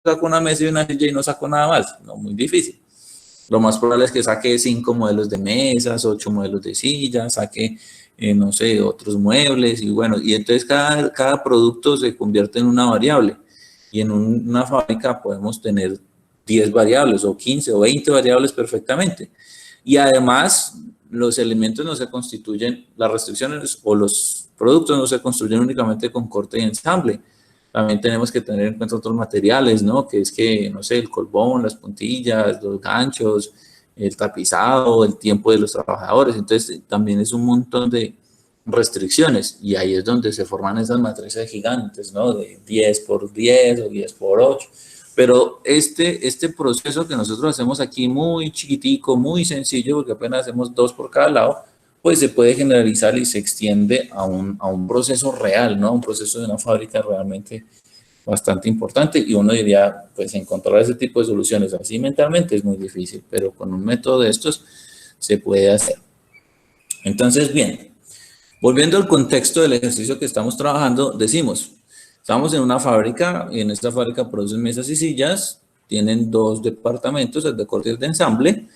saco una mesa y una silla y no saco nada más. No, muy difícil. Lo más probable es que saque 5 modelos de mesas, 8 modelos de sillas, saque, no sé, otros muebles y bueno, y entonces cada producto se convierte en una variable. Y en una fábrica podemos tener 10 variables o 15 o 20 variables perfectamente. Y además, los elementos no se constituyen, las restricciones o los productos no se construyen únicamente con corte y ensamble. También tenemos que tener en cuenta otros materiales, ¿no? Que es que, no sé, el colbón, las puntillas, los ganchos, el tapizado, el tiempo de los trabajadores. Entonces, también es un montón de restricciones y ahí es donde se forman esas matrices gigantes, ¿no? De 10 por 10 o 10 por 8. Pero este proceso que nosotros hacemos aquí muy chiquitico, muy sencillo, porque apenas hacemos 2 por cada lado, pues se puede generalizar y se extiende a un proceso real, ¿no? A un proceso de una fábrica realmente bastante importante y uno diría, pues encontrar ese tipo de soluciones así mentalmente es muy difícil, pero con un método de estos se puede hacer. Entonces, bien, volviendo al contexto del ejercicio que estamos trabajando, decimos, estamos en una fábrica y en esta fábrica producen mesas y sillas, tienen 2 departamentos, el de corte y el de ensamble,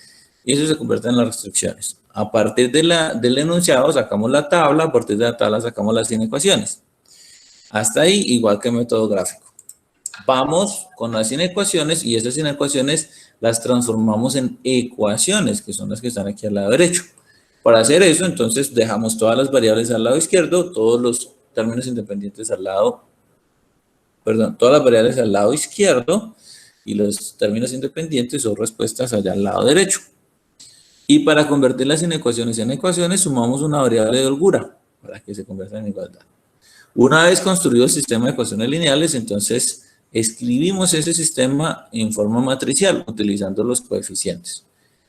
y eso se convierte en las restricciones. A partir del enunciado sacamos la tabla, a partir de la tabla sacamos las inecuaciones. Hasta ahí, igual que método gráfico. Vamos con las inecuaciones y esas inecuaciones las transformamos en ecuaciones, que son las que están aquí al lado derecho. Para hacer eso, entonces, dejamos todas las variables al lado izquierdo, todos los términos independientes al lado, perdón, todas las variables al lado izquierdo y los términos independientes son respuestas allá al lado derecho. Y para convertir las inecuaciones en ecuaciones, sumamos una variable de holgura para que se convierta en igualdad. Una vez construido el sistema de ecuaciones lineales, entonces escribimos ese sistema en forma matricial utilizando los coeficientes.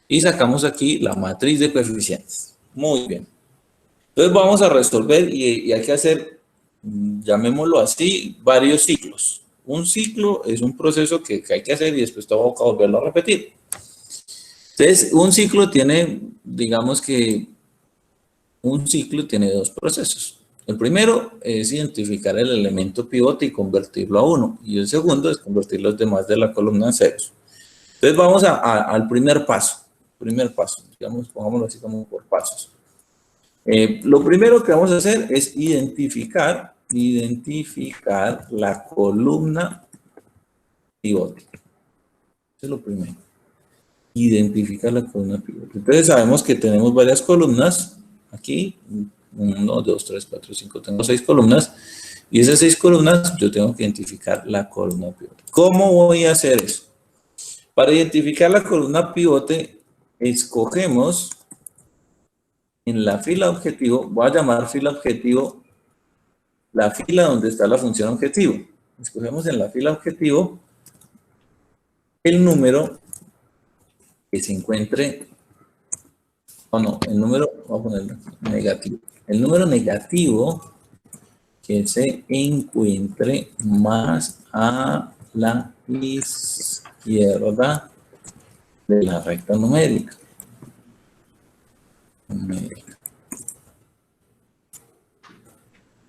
Y sacamos aquí la matriz de coeficientes. Muy bien. Entonces vamos a resolver y hay que hacer, llamémoslo así, varios ciclos. Un ciclo es un proceso que hay que hacer y después tengo que volverlo a repetir. Entonces, un ciclo tiene, digamos que un ciclo tiene 2 procesos. El primero es identificar el elemento pivote y convertirlo a 1. Y el segundo es convertir los demás de la columna en ceros. Entonces, vamos al primer paso. Digamos, pongámoslo así como por pasos. Lo primero que vamos a hacer es identificar la columna pivote. Eso es lo primero. Identificar la columna pivote. Entonces sabemos que tenemos varias columnas aquí, 1, 2, 3, 4, 5, tengo 6 columnas, y esas 6 columnas yo tengo que identificar la columna pivote. ¿Cómo voy a hacer eso? Para identificar la columna pivote, escogemos en la fila objetivo, voy a llamar fila objetivo la fila donde está la función objetivo. Escogemos en la fila objetivo el número que se encuentre, o no, el número, vamos a ponerlo negativo. El número negativo que se encuentre más a la izquierda de la recta numérica.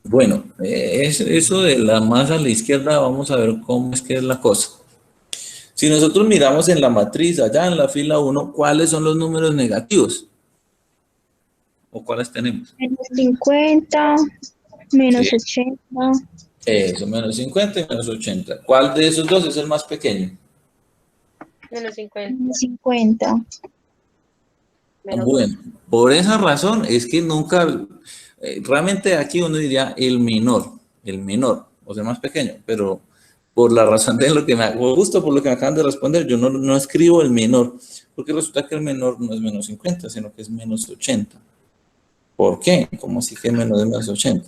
Bueno, eso de la más a la izquierda, vamos a ver cómo es que es la cosa. Si nosotros miramos en la matriz, allá en la fila 1, ¿cuáles son los números negativos? ¿O cuáles tenemos? Menos 50, menos Sí. 80. Eso, menos 50 y menos 80. ¿Cuál de esos dos es el más pequeño? Menos 50. Menos 50. Bueno, por esa razón es que nunca, realmente aquí uno diría el menor, o sea, más pequeño, pero por la razón de lo que justo por lo que me acaban de responder, yo no escribo el menor, porque resulta que el menor no es menos 50, sino que es menos 80. ¿Por qué? ¿Cómo así que menos de menos 80?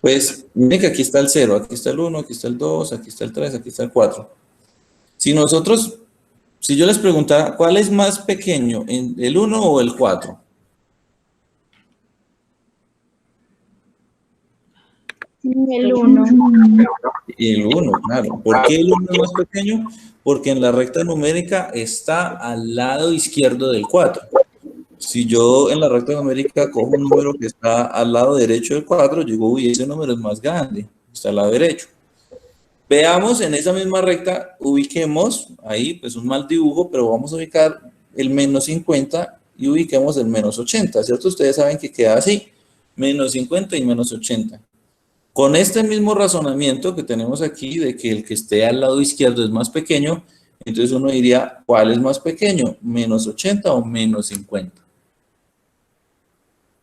Pues, miren que aquí está el 0, aquí está el 1, aquí está el 2, aquí está el 3, aquí está el 4. Si yo les preguntara, ¿cuál es más pequeño, el 1 o el 4? El 1. El 1, claro. ¿Por qué el 1 es más pequeño? Porque en la recta numérica está al lado izquierdo del 4. Si yo en la recta numérica cojo un número que está al lado derecho del 4, digo, uy, ese número es más grande, está al lado derecho. Veamos en esa misma recta, ubiquemos ahí, pues un mal dibujo, pero vamos a ubicar el menos 50 y ubiquemos el menos 80, ¿cierto? Ustedes saben que queda así, menos 50 y menos 80. Con este mismo razonamiento que tenemos aquí, de que el que esté al lado izquierdo es más pequeño, entonces uno diría, ¿cuál es más pequeño? ¿Menos 80 o menos 50?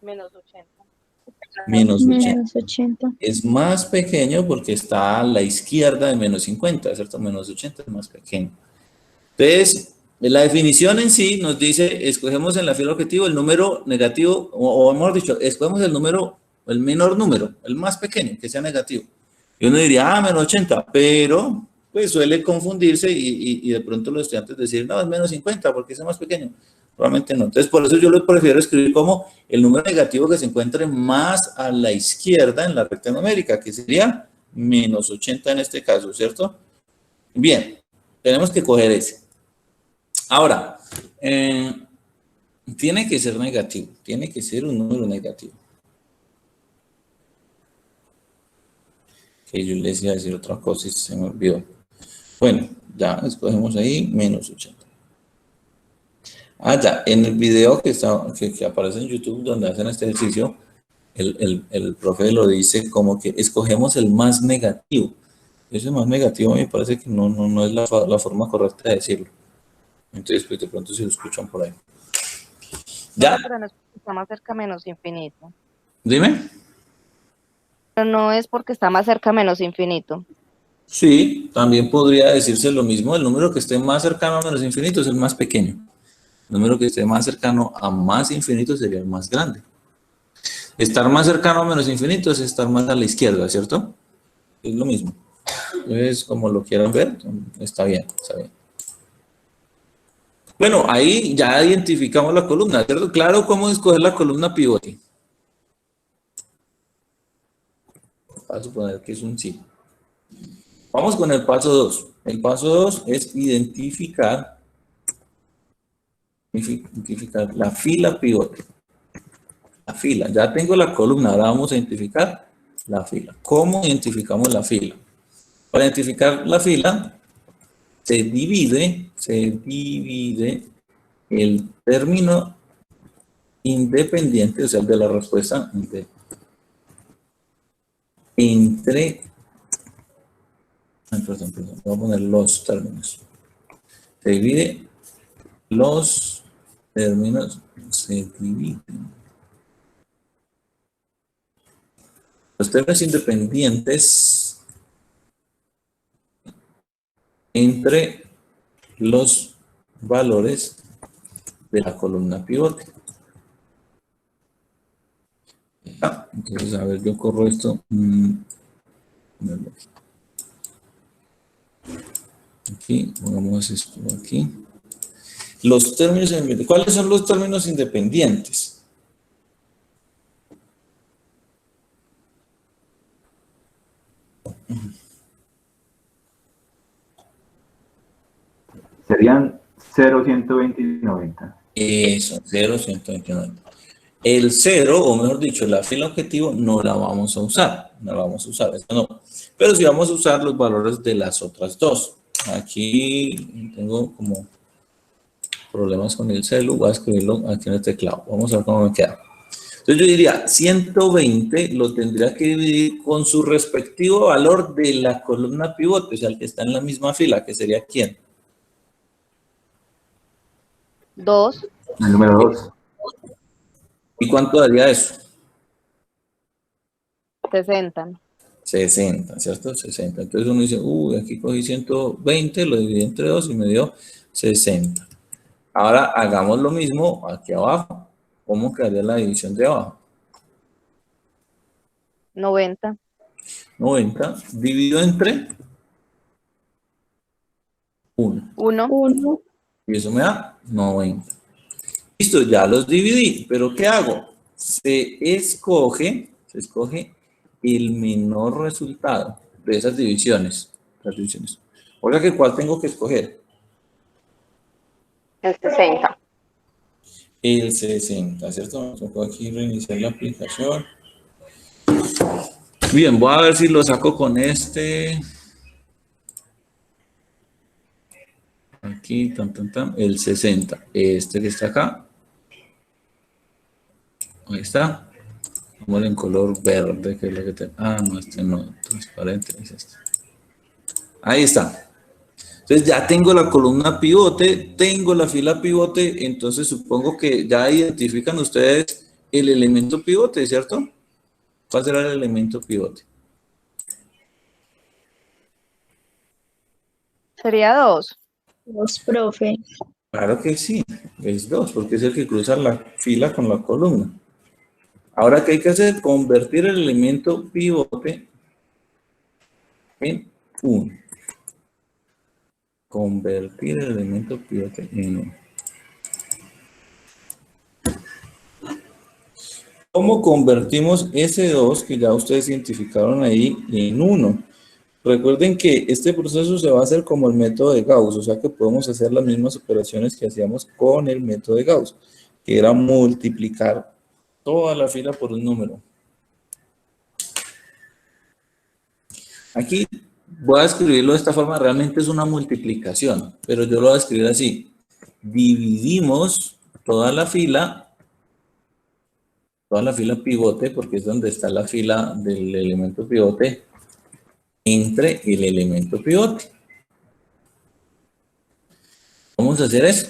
Menos 80. Menos 80. Menos 80. Es más pequeño porque está a la izquierda de menos 50, ¿cierto? Menos 80 es más pequeño. Entonces, la definición en sí nos dice, escogemos en la fila objetivo el número negativo, o mejor dicho, escogemos el número, el menor número, el más pequeño, que sea negativo. Y uno diría, menos 80, pero pues suele confundirse y de pronto los estudiantes decir, no, es menos 50 porque es más pequeño. Probablemente no. Entonces, por eso yo lo prefiero escribir como el número negativo que se encuentre más a la izquierda en la recta numérica, que sería menos 80 en este caso, ¿cierto? Bien, tenemos que coger ese. Ahora, tiene que ser negativo, tiene que ser un número negativo. Que yo les iba a decir otra cosa y se me olvidó. Bueno, ya escogemos ahí menos 80. Ah, ya, en el video que aparece en YouTube donde hacen este ejercicio, el profe lo dice como que escogemos el más negativo. Ese más negativo me parece que no es la forma correcta de decirlo. Entonces, pues de pronto si lo escuchan por ahí. Ya. Pero no es porque está más cerca menos infinito. Dime. Pero no es porque está más cerca menos infinito. Sí, también podría decirse lo mismo. El número que esté más cercano a menos infinito es el más pequeño. El número que esté más cercano a más infinito sería el más grande. Estar más cercano a menos infinito es estar más a la izquierda, ¿cierto? Es lo mismo. Entonces, como lo quieran ver, está bien, está bien. Bueno, ahí ya identificamos la columna, ¿cierto? Claro, ¿cómo escoger la columna pivote? Voy a suponer que es un sí. Vamos con el paso 2. El paso 2 es identificar la fila pivote. La fila. Ya tengo la columna, ahora vamos a identificar la fila. ¿Cómo identificamos la fila? Para identificar la fila, se divide el término independiente, o sea, el de la respuesta, entre, perdón, voy a poner los términos. Se divide los términos, se dividen. Los términos independientes entre los valores de la columna pivote. Entonces, a ver, yo corro esto. Aquí, pongamos esto aquí. Los términos independientes. ¿Cuáles son los términos independientes? Serían 0, 120 y 90. Eso, 0, 120, 90. El 0, o mejor dicho, la fila objetivo no la vamos a usar. No la vamos a usar, esto no. Pero sí vamos a usar los valores de las otras dos. Aquí tengo como problemas con el celu, voy a escribirlo aquí en el teclado. Vamos a ver cómo me queda. Entonces yo diría, 120 lo tendría que dividir con su respectivo valor de la columna pivote, o sea, el que está en la misma fila, que sería ¿quién? 2. El número 2. ¿Y cuánto daría eso? 60. 60, ¿cierto? 60. Entonces uno dice, uy, aquí cogí 120, lo dividí entre 2 y me dio 60. Ahora hagamos lo mismo aquí abajo. ¿Cómo quedaría la división de abajo? 90. 90 dividido entre 1. 1. 1. Y eso me da 90. Listo, ya los dividí. ¿Pero qué hago? Se escoge el menor resultado de esas divisiones. O sea que ¿cuál tengo que escoger? El 60. El 60, ¿cierto? Me tocó aquí reiniciar la aplicación. Bien, voy a ver si lo saco con este. Aquí, el 60. Este que está acá. Ahí está. Vamos en color verde, que es lo que te... Ah, no, este no, transparente, es este. Ahí está. Entonces ya tengo la columna pivote, tengo la fila pivote, entonces supongo que ya identifican ustedes el elemento pivote, ¿cierto? ¿Cuál será el elemento pivote? Sería 2. Dos, profe. Claro que sí, es 2, porque es el que cruza la fila con la columna. Ahora, ¿qué hay que hacer? Convertir el elemento pivote en 1. Convertir el elemento pivote en 1. ¿Cómo convertimos ese 2 que ya ustedes identificaron ahí en 1? Recuerden que este proceso se va a hacer como el método de Gauss, o sea que podemos hacer las mismas operaciones que hacíamos con el método de Gauss, que era multiplicar toda la fila por un número. Aquí voy a escribirlo de esta forma, realmente es una multiplicación, pero yo lo voy a escribir así. Dividimos toda la fila pivote, porque es donde está la fila del elemento pivote, entre el elemento pivote. Vamos a hacer eso.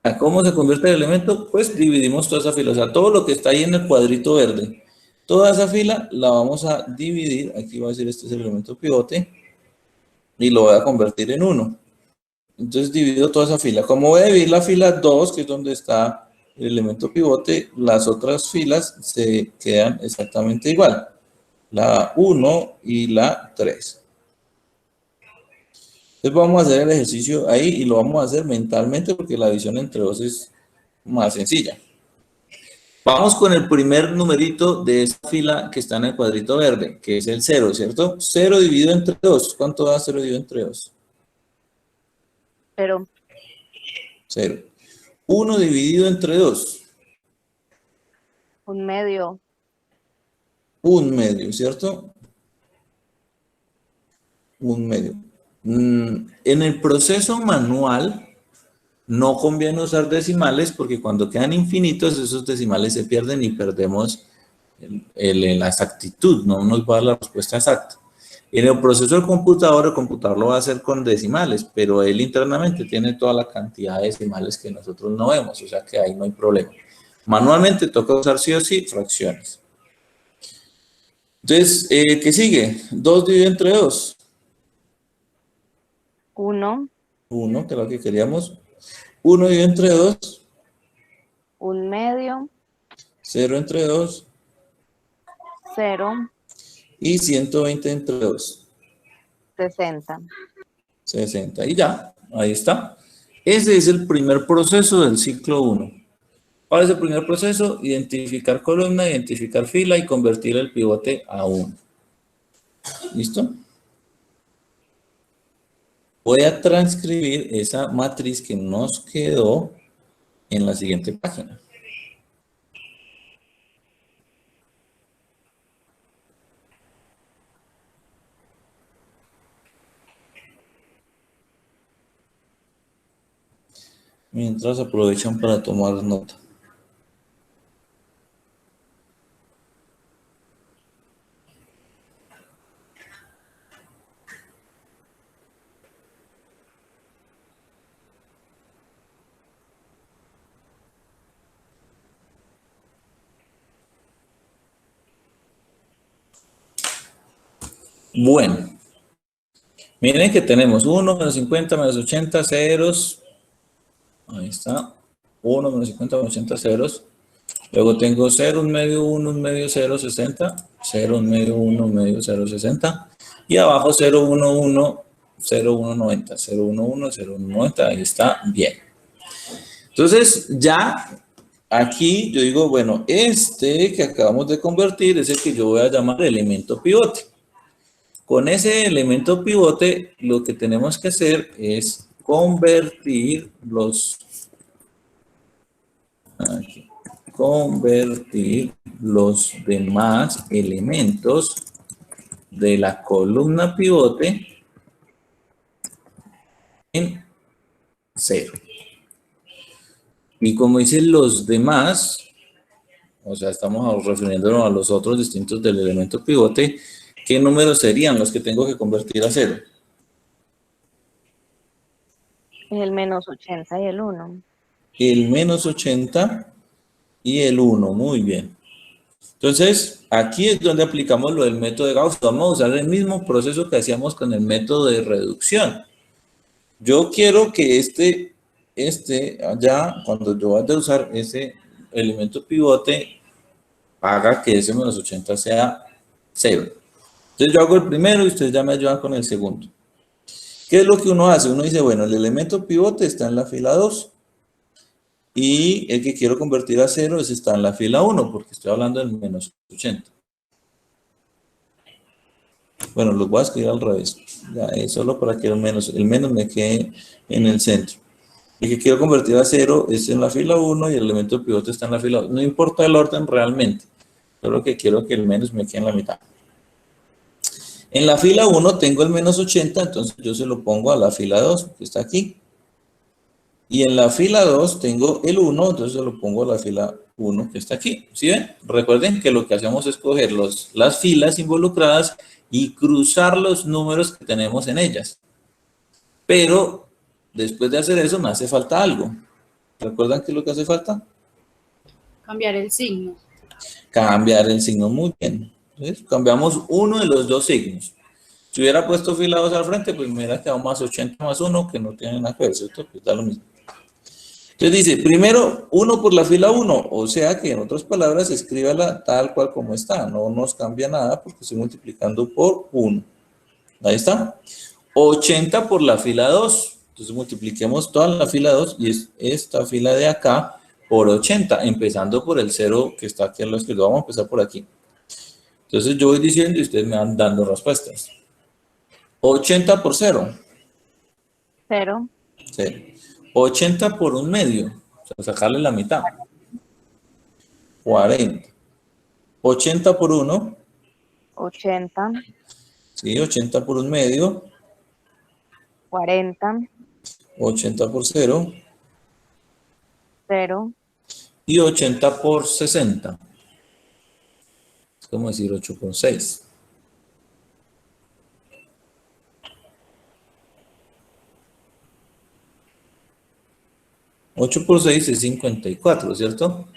¿A cómo se convierte el elemento? Pues dividimos toda esa fila, o sea, todo lo que está ahí en el cuadrito verde, toda esa fila la vamos a dividir, aquí va a decir este es el elemento pivote, y lo voy a convertir en 1. Entonces divido toda esa fila. Como voy a dividir la fila 2, que es donde está el elemento pivote, las otras filas se quedan exactamente igual. La 1 y la 3. Entonces vamos a hacer el ejercicio ahí y lo vamos a hacer mentalmente porque la división entre 2 es más sencilla. Vamos con el primer numerito de esa fila que está en el cuadrito verde, que es el 0, ¿cierto? 0 dividido entre 2. ¿Cuánto da 0 dividido entre 2? 0. 0. 1 dividido entre 2. 1 medio. 1 medio, ¿cierto? 1 medio. En el proceso manual no conviene usar decimales porque cuando quedan infinitos esos decimales se pierden y perdemos la exactitud, no nos va a dar la respuesta exacta. En el proceso del computador, el computador lo va a hacer con decimales, pero él internamente tiene toda la cantidad de decimales que nosotros no vemos, o sea que ahí no hay problema. Manualmente toca usar sí o sí fracciones. Entonces, ¿qué sigue? 2 dividido entre 2. 1. 1, que es lo que queríamos. 1 dividido entre 2. 1 medio. 0 entre 2. 0. Y 120 entre 2. 60. 60. Y ya, ahí está. Ese es el primer proceso del ciclo 1. ¿Cuál es el primer proceso? Identificar columna, identificar fila y convertir el pivote a 1. ¿Listo? Voy a transcribir esa matriz que nos quedó en la siguiente página. Mientras aprovechan para tomar nota. Bueno, miren que tenemos 1, menos 50, menos 80, ceros. Ahí está. 1, menos 50, menos 80, ceros. Luego tengo 0, 1 medio, 1, 1 medio, 0, 60. 0, 1 medio, 1 medio, 0, 60. Y abajo 0, 1, 1, 0, 1, 90. 0, 1, 1, 0, 1, 90. Ahí está bien. Entonces, ya aquí yo digo, bueno, este que acabamos de convertir es el que yo voy a llamar elemento pivote. Con ese elemento pivote, lo que tenemos que hacer es convertir los demás elementos de la columna pivote en 0. Y como dicen los demás, o sea, estamos refiriéndonos a los otros distintos del elemento pivote, ¿qué números serían los que tengo que convertir a 0? El menos 80 y el 1. El menos 80 y el 1, muy bien. Entonces, aquí es donde aplicamos lo del método de Gauss. Vamos a usar el mismo proceso que hacíamos con el método de reducción. Yo quiero que allá, cuando yo vaya a usar ese elemento pivote, haga que ese menos 80 sea 0. Entonces yo hago el primero y ustedes ya me ayudan con el segundo. ¿Qué es lo que uno hace? Uno dice, bueno, el elemento pivote está en la fila 2 y el que quiero convertir a 0 está en la fila 1 porque estoy hablando del menos 80. Bueno, los voy a escribir al revés. Ya, solo para que el menos me quede en el centro. El que quiero convertir a 0 es en la fila 1 y el elemento pivote está en la fila 2. No importa el orden realmente. Solo que quiero que el menos me quede en la mitad. En la fila 1 tengo el menos 80, entonces yo se lo pongo a la fila 2, que está aquí. Y en la fila 2 tengo el 1, entonces se lo pongo a la fila 1, que está aquí. ¿Sí ven? Recuerden que lo que hacemos es coger las filas involucradas y cruzar los números que tenemos en ellas. Pero después de hacer eso me hace falta algo. ¿Recuerdan qué es lo que hace falta? Cambiar el signo. Cambiar el signo, muy bien. Entonces, cambiamos uno de los dos signos. Si hubiera puesto fila 2 al frente, pues me hubiera quedado más 80 más 1, que no tiene nada que ver, ¿cierto? Pues da lo mismo. Entonces dice, primero 1 por la fila 1, o sea que en otras palabras, escríbala tal cual como está. No nos cambia nada porque estoy multiplicando por 1. Ahí está. 80 por la fila 2. Entonces multipliquemos toda la fila 2 y es esta fila de acá por 80, empezando por el 0 que está aquí a la izquierda. Vamos a empezar por aquí. Entonces yo voy diciendo y ustedes me van dando respuestas. 80 por 0. 0. 0. 80 por 1/2. O sea, sacarle la mitad. 40. 80 por 1. 80. Sí, 80 por 1/2. 40. 80 por 0. 0. Y 80 por 60. Es como decir 8 por 6. ¿8 por 6 es 54, ¿cierto?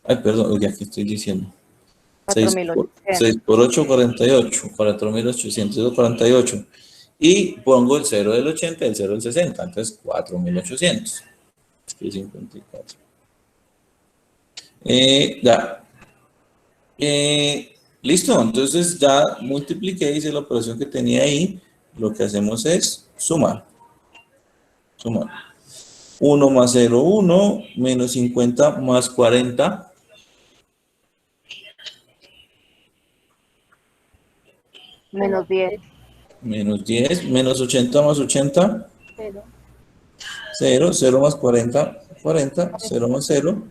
Ay, perdón, ya que estoy diciendo. 6 por 8, 48. 4.800, 48. Y pongo el 0 del 80 y el 0 del 60. Entonces, 4.800. Es 54. Ya. Listo. Entonces, ya multipliqué, hice la operación que tenía ahí. Lo que hacemos es sumar. Sumar. 1 más 0, 1, menos 50 más 40. Menos 10. Menos 10, menos 80 más 80. 0, 0 más 40, 40, 0 más 0.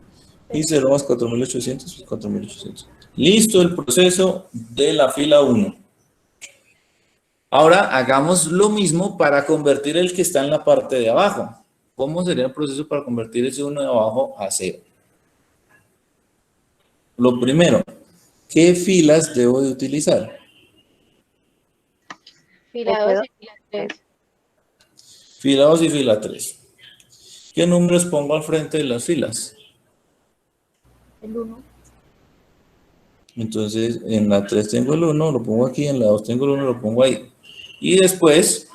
Y 0 más 4.800, 4.800. Listo el proceso de la fila 1. Ahora hagamos lo mismo para convertir el que está en la parte de abajo. ¿Cómo sería el proceso para convertir ese 1 de abajo a 0? Lo primero, ¿qué filas debo de utilizar? Fila 2 y fila 3. Fila 2 y fila 3. ¿Qué números pongo al frente de las filas? El 1. Entonces, en la 3 tengo el 1, lo pongo aquí, en la 2 tengo el 1, lo pongo ahí. Y después,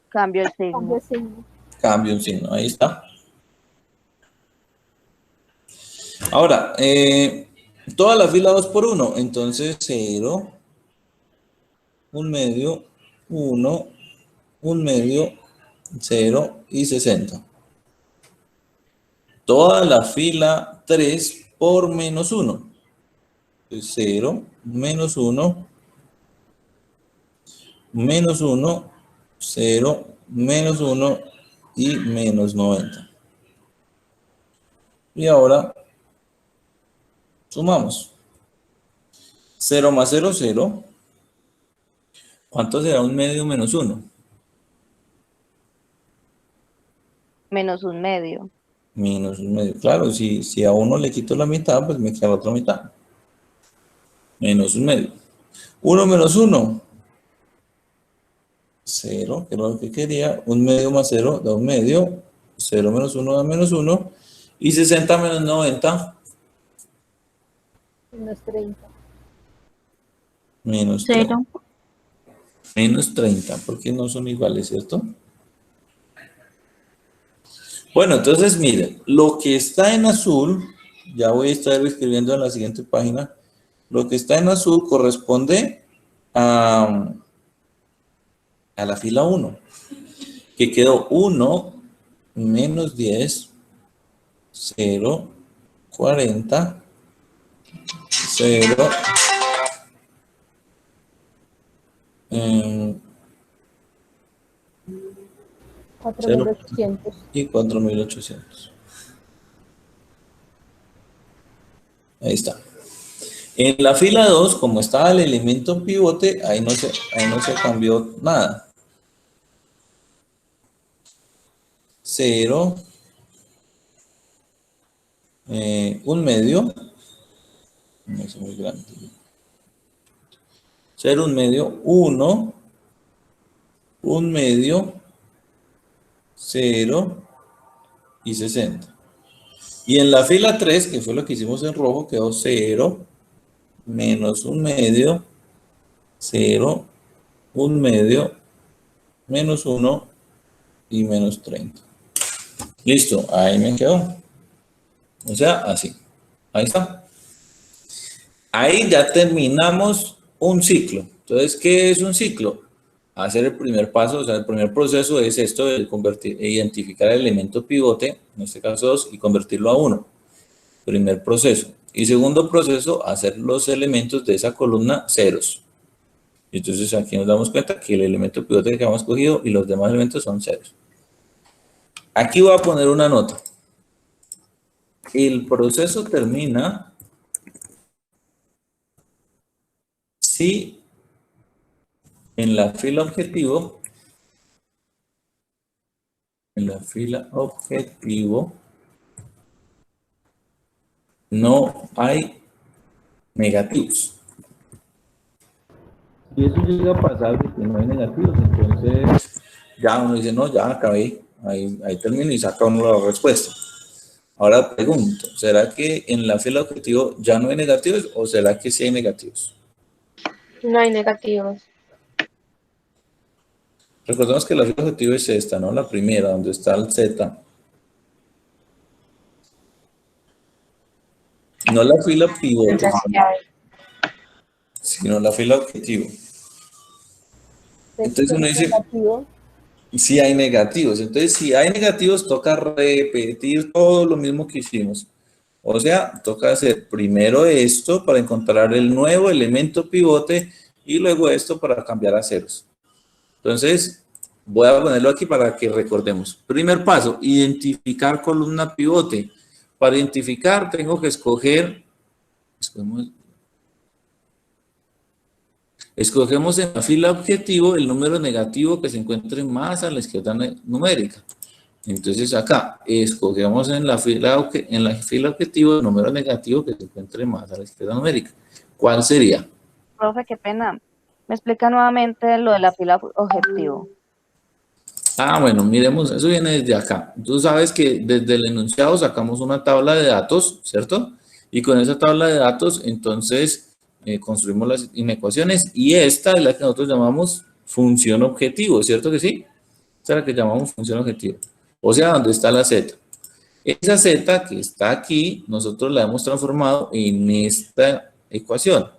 Cambio el signo. cambio un signo, ahí está. Ahora, toda la fila 2 por 1, entonces 0, 1/2, 1, 1/2, 0 y 60. Toda la fila 3 por menos 1. 0, menos 1, menos 1, 0, menos 1 y menos 90. Y ahora sumamos. 0 más 0, 0. ¿Cuánto será 1/2 menos 1? Menos un medio. Menos un medio. Claro, si a uno le quito la mitad, pues me queda la otra mitad. Menos un medio. 1 menos 1. 0, que era lo que quería. 1 medio más 0 da 1 medio. 0 menos 1 da menos 1. Y 60 menos 90. Menos 30. Menos 30. 0. Menos 30, porque no son iguales, ¿cierto? Bueno, entonces miren, lo que está en azul, ya voy a estar escribiendo en la siguiente página, lo que está en azul corresponde a la fila 1, que quedó 1 menos 10, 0, 40, 0, 4.800. y 4.800. Ahí está. En la fila 2, como estaba el elemento pivote, ahí no se cambió nada. 0, 1 medio, no es muy grande. 0, 1 medio, 1, 1 medio, 0 y 60. Y en la fila 3, que fue lo que hicimos en rojo, quedó 0, menos 1 medio, 0, 1 medio, menos 1 y menos 30. Listo, ahí me quedó. O sea, así. Ahí está. Ahí ya terminamos un ciclo. Entonces, ¿qué es un ciclo? Hacer el primer paso, o sea, el primer proceso es esto de identificar el elemento pivote, en este caso 2, y convertirlo a 1. Primer proceso. Y segundo proceso, hacer los elementos de esa columna ceros. Entonces aquí nos damos cuenta que el elemento pivote que hemos cogido y los demás elementos son ceros. Aquí voy a poner una nota. El proceso termina si en la fila objetivo no hay negativos. Y eso llega a pasar porque no hay negativos, entonces ya uno dice, no, ya acabé, ahí termino y saca uno la respuesta. Ahora pregunto, ¿será que en la fila objetivo ya no hay negativos o será que sí hay negativos? No hay negativos. Recordemos que la fila objetivo es esta, ¿no? La primera, donde está el Z. No la fila pivote, sino la fila objetivo. Entonces uno dice, si hay negativos. Entonces, si hay negativos, toca repetir todo lo mismo que hicimos. O sea, toca hacer primero esto para encontrar el nuevo elemento pivote y luego esto para cambiar a ceros. Entonces, voy a ponerlo aquí para que recordemos. Primer paso, identificar columna pivote. Para identificar tengo que escogemos en la fila objetivo el número negativo que se encuentre más a la izquierda numérica. Entonces acá escogemos en la fila objetivo el número negativo que se encuentre más a la izquierda numérica. ¿Cuál sería? Profe, qué pena. ¿Me explica nuevamente lo de la fila objetivo? Ah, bueno, miremos, eso viene desde acá. Tú sabes que desde el enunciado sacamos una tabla de datos, ¿cierto? Y con esa tabla de datos, entonces, construimos las inecuaciones y esta es la que nosotros llamamos función objetivo, ¿cierto que sí? Esta es la que llamamos función objetivo. O sea, donde está la z. Esa z que está aquí, nosotros la hemos transformado en esta ecuación.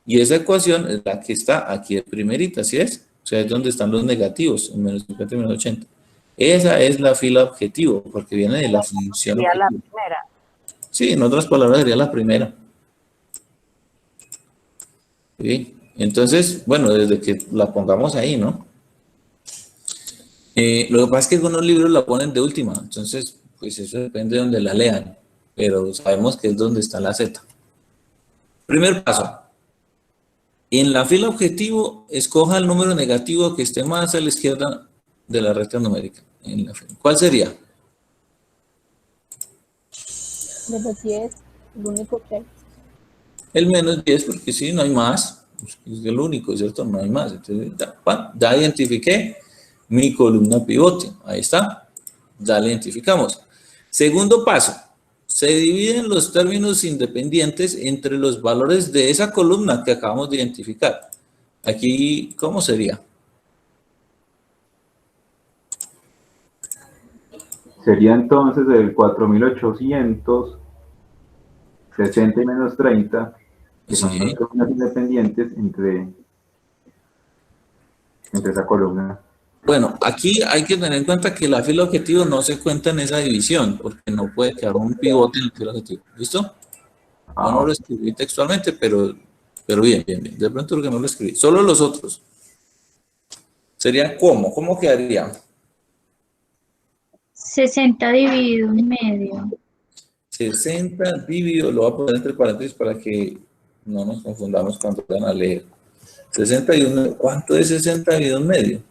Y esa ecuación es la que está aquí de primerita, ¿sí es? O sea, es donde están los negativos, en menos 50 y menos 80. Esa es la fila objetivo, porque viene de la función Sería la objetivo. primera. Sí, en otras palabras sería la primera. ¿Sí? Entonces, bueno, desde que la pongamos ahí, ¿no? Lo que pasa es que algunos libros la ponen de última, entonces, pues eso depende de donde la lean, pero sabemos que es donde está la Z. Primer paso. En la fila objetivo, escoja el número negativo que esté más a la izquierda de la recta numérica. ¿Cuál sería? De los 10, el único que hay. El menos 10 porque sí, no hay más. Es el único, ¿cierto? No hay más. Entonces, ya identifiqué mi columna pivote. Ahí está. Ya la identificamos. Segundo paso. Se dividen los términos independientes entre los valores de esa columna que acabamos de identificar. Aquí, ¿cómo sería? Sería entonces el 4800, 60 y menos 30, que son Sí. los términos independientes entre esa columna. Bueno, aquí hay que tener en cuenta que la fila objetivo no se cuenta en esa división, porque no puede quedar un pivote en la fila objetivo. ¿Listo? Yo no lo escribí textualmente, pero bien. De pronto porque no lo escribí. Solo los otros. Sería ¿cómo? ¿Cómo quedaría? 60 dividido en medio. 60 dividido, lo voy a poner entre paréntesis para que no nos confundamos cuando vayan a leer. 61, ¿cuánto es 60 dividido en medio?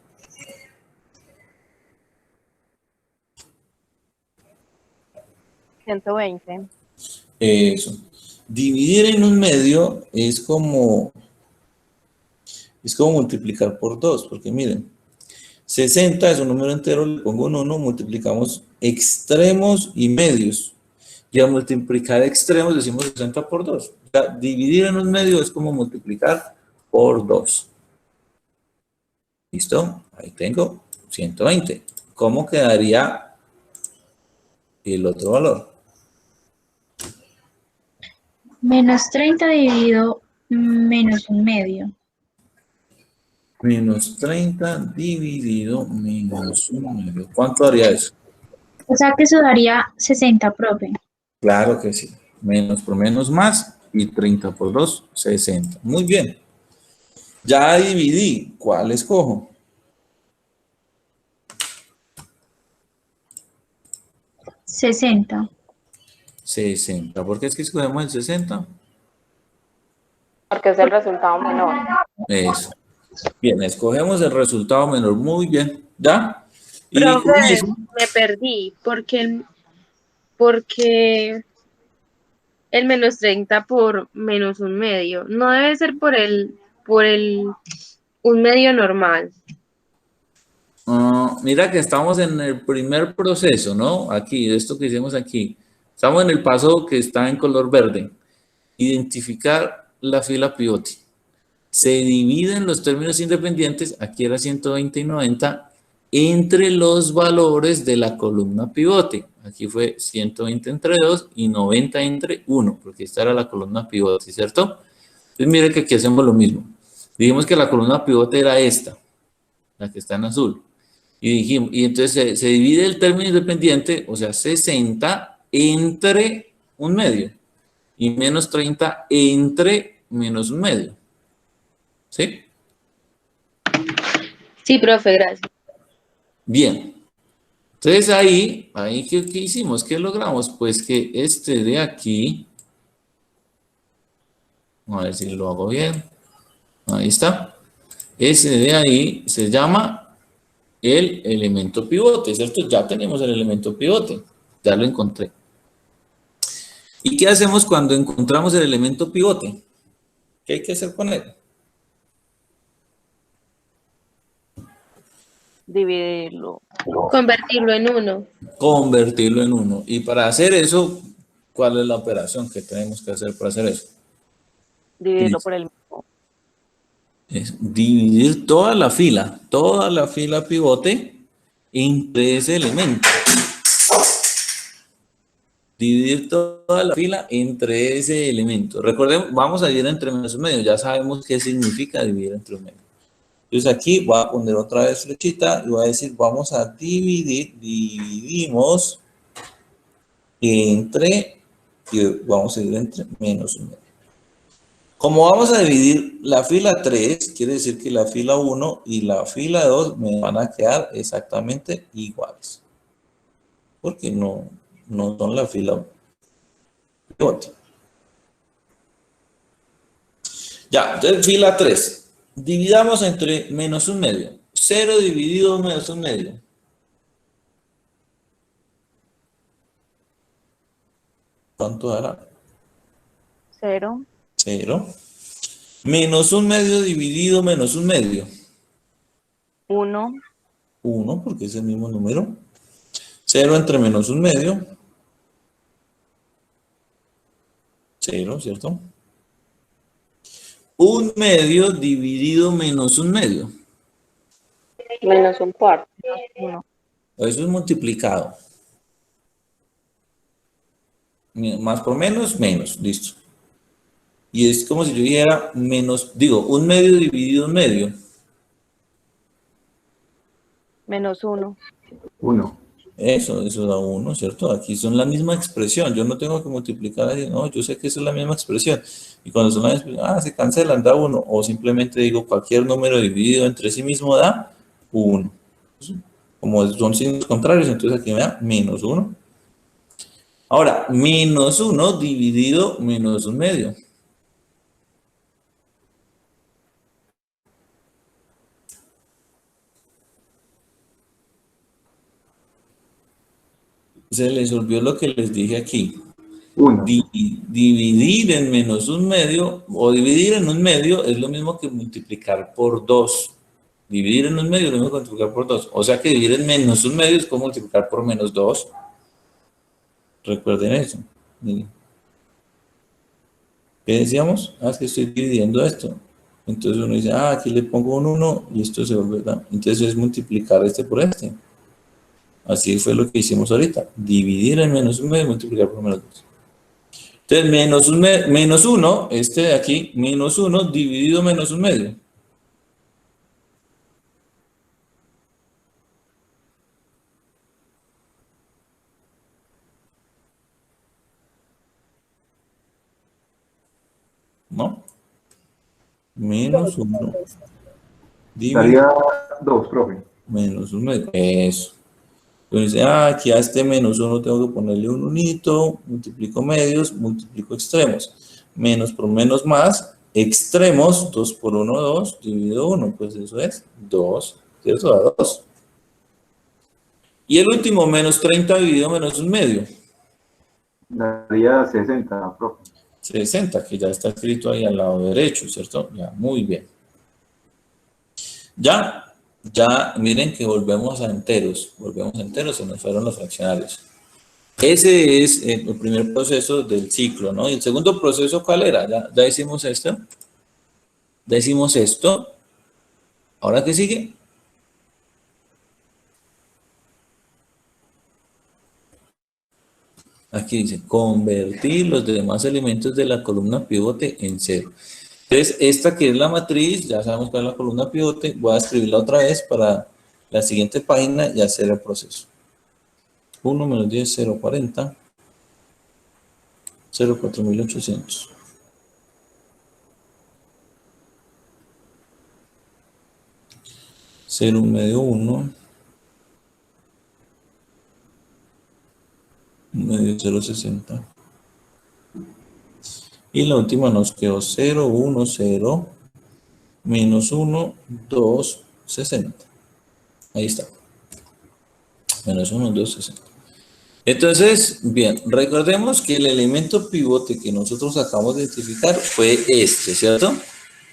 120. Eso. Dividir en un medio es como multiplicar por 2, porque miren, 60 es un número entero, le pongo un 1, multiplicamos extremos y medios. Y al multiplicar extremos decimos 60 por 2. O sea, dividir en un medio es como multiplicar por 2. ¿Listo? Ahí tengo 120. ¿Cómo quedaría el otro valor? Menos 30 dividido menos un medio. Menos 30 dividido menos un medio. ¿Cuánto haría eso? O sea que eso daría 60, profe. Claro que sí. Menos por menos más y 30 por 2, 60. Muy bien. Ya dividí. ¿Cuál escojo? 60. 60. ¿Por qué es que escogemos el 60? Porque es el resultado menor. Eso. Bien, escogemos el resultado menor. Muy bien. ¿Ya? Y con Profe, eso, me perdí porque el menos 30 por menos un medio. No debe ser por un medio normal. mira que estamos en el primer proceso, ¿no? Aquí, esto que hicimos aquí. Estamos en el paso que está en color verde. Identificar la fila pivote. Se dividen los términos independientes, aquí era 120 y 90, entre los valores de la columna pivote. Aquí fue 120 entre 2 y 90 entre 1, porque esta era la columna pivote, ¿cierto? Entonces mire que aquí hacemos lo mismo. Dijimos que la columna pivote era esta, la que está en azul. Y entonces se divide el término independiente, o sea, 60 entre un medio y menos 30 entre menos un medio. ¿Sí? Sí, profe, gracias. Bien. Entonces ahí ¿qué hicimos? ¿Qué logramos? Pues que este de aquí, a ver si lo hago bien. Ahí está. Ese de ahí se llama el elemento pivote, ¿cierto? Ya tenemos el elemento pivote. Ya lo encontré. ¿Y qué hacemos cuando encontramos el elemento pivote? ¿Qué hay que hacer con él? Dividirlo. Convertirlo en 1. Convertirlo en 1. Y para hacer eso, ¿cuál es la operación que tenemos que hacer para hacer eso? Dividirlo por el mismo. Es dividir toda la fila pivote entre ese elemento. Dividir toda la fila entre ese elemento. Recuerden, vamos a dividir entre menos un medio. Ya sabemos qué significa dividir entre un medio. Entonces aquí voy a poner otra vez flechita y voy a decir, vamos a dividimos entre, y vamos a dividir entre menos un medio. Como vamos a dividir la fila 3, quiere decir que la fila 1 y la fila 2 me van a quedar exactamente iguales. Porque no son la fila pivote. Ya, entonces fila 3. Dividamos entre menos un medio. 0 dividido menos un medio. ¿Cuánto dará? 0. 0. Menos un medio dividido menos un medio. 1. 1, porque es el mismo número. 0 entre menos un medio. 0, ¿cierto? Un medio dividido menos un medio. Menos un cuarto. 1. Eso es multiplicado. Más por menos, menos. Listo. Y es como si yo dijera menos, digo, un medio dividido un medio. Menos 1. 1. Eso da 1, ¿cierto? Aquí son la misma expresión. Yo no tengo que multiplicar ahí. No, yo sé que eso es la misma expresión. Y cuando son la misma expresión, se cancelan, da 1. O simplemente digo cualquier número dividido entre sí mismo da 1. Como son signos contrarios, entonces aquí me da menos 1. Ahora, menos 1 dividido menos un medio. Se les olvidó lo que les dije aquí. 1. Dividir en menos un medio o dividir en un medio es lo mismo que multiplicar por 2. Dividir en un medio es lo mismo que multiplicar por 2. O sea que dividir en menos un medio es como multiplicar por menos 2. Recuerden eso. Miren. ¿Qué decíamos? Es que estoy dividiendo esto. Entonces uno dice, aquí le pongo un 1 y esto se vuelve, ¿verdad? Entonces es multiplicar este por este. Así fue lo que hicimos ahorita. Dividir en menos un medio y multiplicar por menos 2. Entonces, menos 1, este de aquí, menos 1 dividido menos un medio. ¿No? Menos 1 dividido Daría 2, profe. menos un medio. Eso. Entonces, aquí a este menos 1 tengo que ponerle un unito, multiplico medios, multiplico extremos. Menos por menos más, extremos, 2 por 1, 2, dividido 1, pues eso es 2, ¿cierto? Da 2. Y el último, menos 30 dividido menos un medio. Daría 60, profe. 60, que ya está escrito ahí al lado derecho, ¿cierto? Ya, muy bien. Ya, miren que volvemos a enteros, se nos fueron los fraccionarios. Ese es el primer proceso del ciclo, ¿no? Y el segundo proceso, ¿cuál era? Ya hicimos esto. Ya hicimos esto. ¿Ahora qué sigue? Aquí dice, convertir los demás elementos de la columna pivote en 0. Entonces, esta que es la matriz, ya sabemos cuál es la columna pivote, voy a escribirla otra vez para la siguiente página y hacer el proceso. 1 menos 10, 0, 40, 0, 4800. Cero, un medio, 1. Un medio, 0, 60. Y la última nos quedó 0, 1, 0, menos 1, 2, 60. Ahí está. Menos 1, 2, 60. Entonces, bien, recordemos que el elemento pivote que nosotros acabamos de identificar fue este, ¿cierto?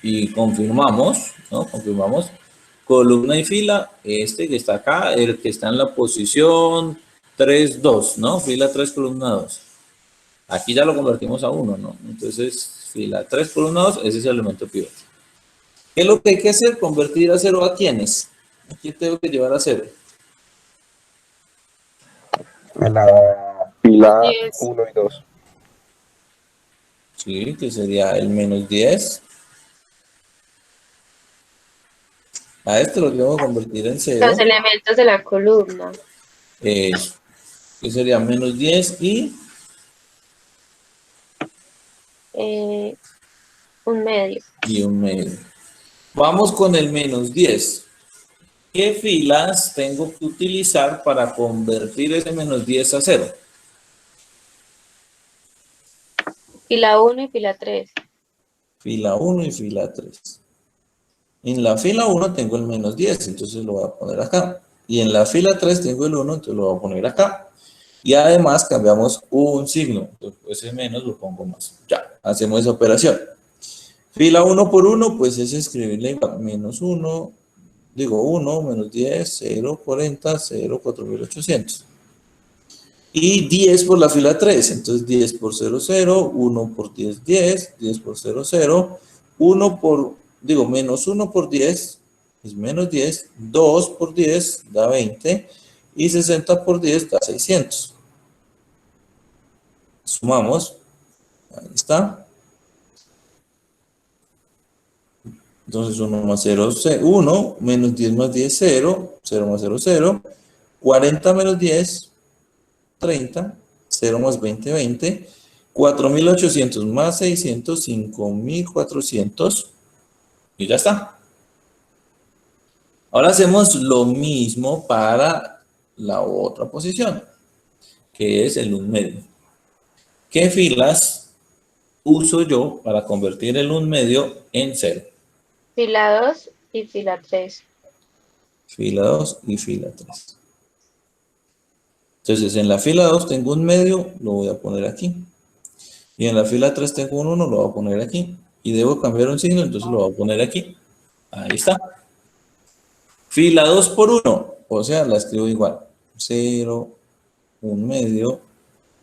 Y confirmamos, ¿no? Confirmamos columna y fila, este que está acá, el que está en la posición 3, 2, ¿no? Fila 3, columna 2. Aquí ya lo convertimos a 1, ¿no? Entonces, fila 3, columna 2, ese es el elemento pivote. ¿Qué es lo que hay que hacer? Convertir a 0 a quiénes. ¿A quién tengo que llevar a 0? A la fila 10. 1 y 2. Sí, que sería el menos 10. A este lo tengo que convertir en 0. Los elementos de la columna. Eso. Que sería menos 10 y un medio. y un medio. Vamos con el menos 10. ¿Qué filas tengo que utilizar para convertir ese menos 10 a 0? Fila 1 y fila 3. Fila 1 y fila 3. En la fila 1 tengo el menos 10, entonces lo voy a poner acá. Y en la fila 3 tengo el 1, entonces lo voy a poner acá. Y además cambiamos un signo. Entonces, ese menos lo pongo más. Ya, hacemos esa operación. Fila 1 por 1, pues es escribirle igual. Menos 1, digo 1, menos 10, 0, 40, 0, 4800. Y 10 por la fila 3. Entonces 10 por 0, 0, 1 por 10, 10, 10 por 0, 0, 1 por, digo, menos 1 por 10 es menos 10, 2 por 10 da 20 y 60 por 10 da 600. Sumamos, ahí está. Entonces 1 más 0, 1, menos 10 más 10, 0, 0 más 0, 0, 40 menos 10, 30, 0 más 20, 20, 4.800 más 600, 5.400 y ya está. Ahora hacemos lo mismo para la otra posición, que es el 1 medio. ¿Qué filas uso yo para convertir el 1 medio en 0? Fila 2 y fila 3. Fila 2 y fila 3. Entonces, en la fila 2 tengo 1 medio, lo voy a poner aquí. Y en la fila 3 tengo un 1, lo voy a poner aquí. Y debo cambiar un signo, entonces lo voy a poner aquí. Ahí está. Fila 2 por 1, o sea, la escribo igual. 0, 1 medio,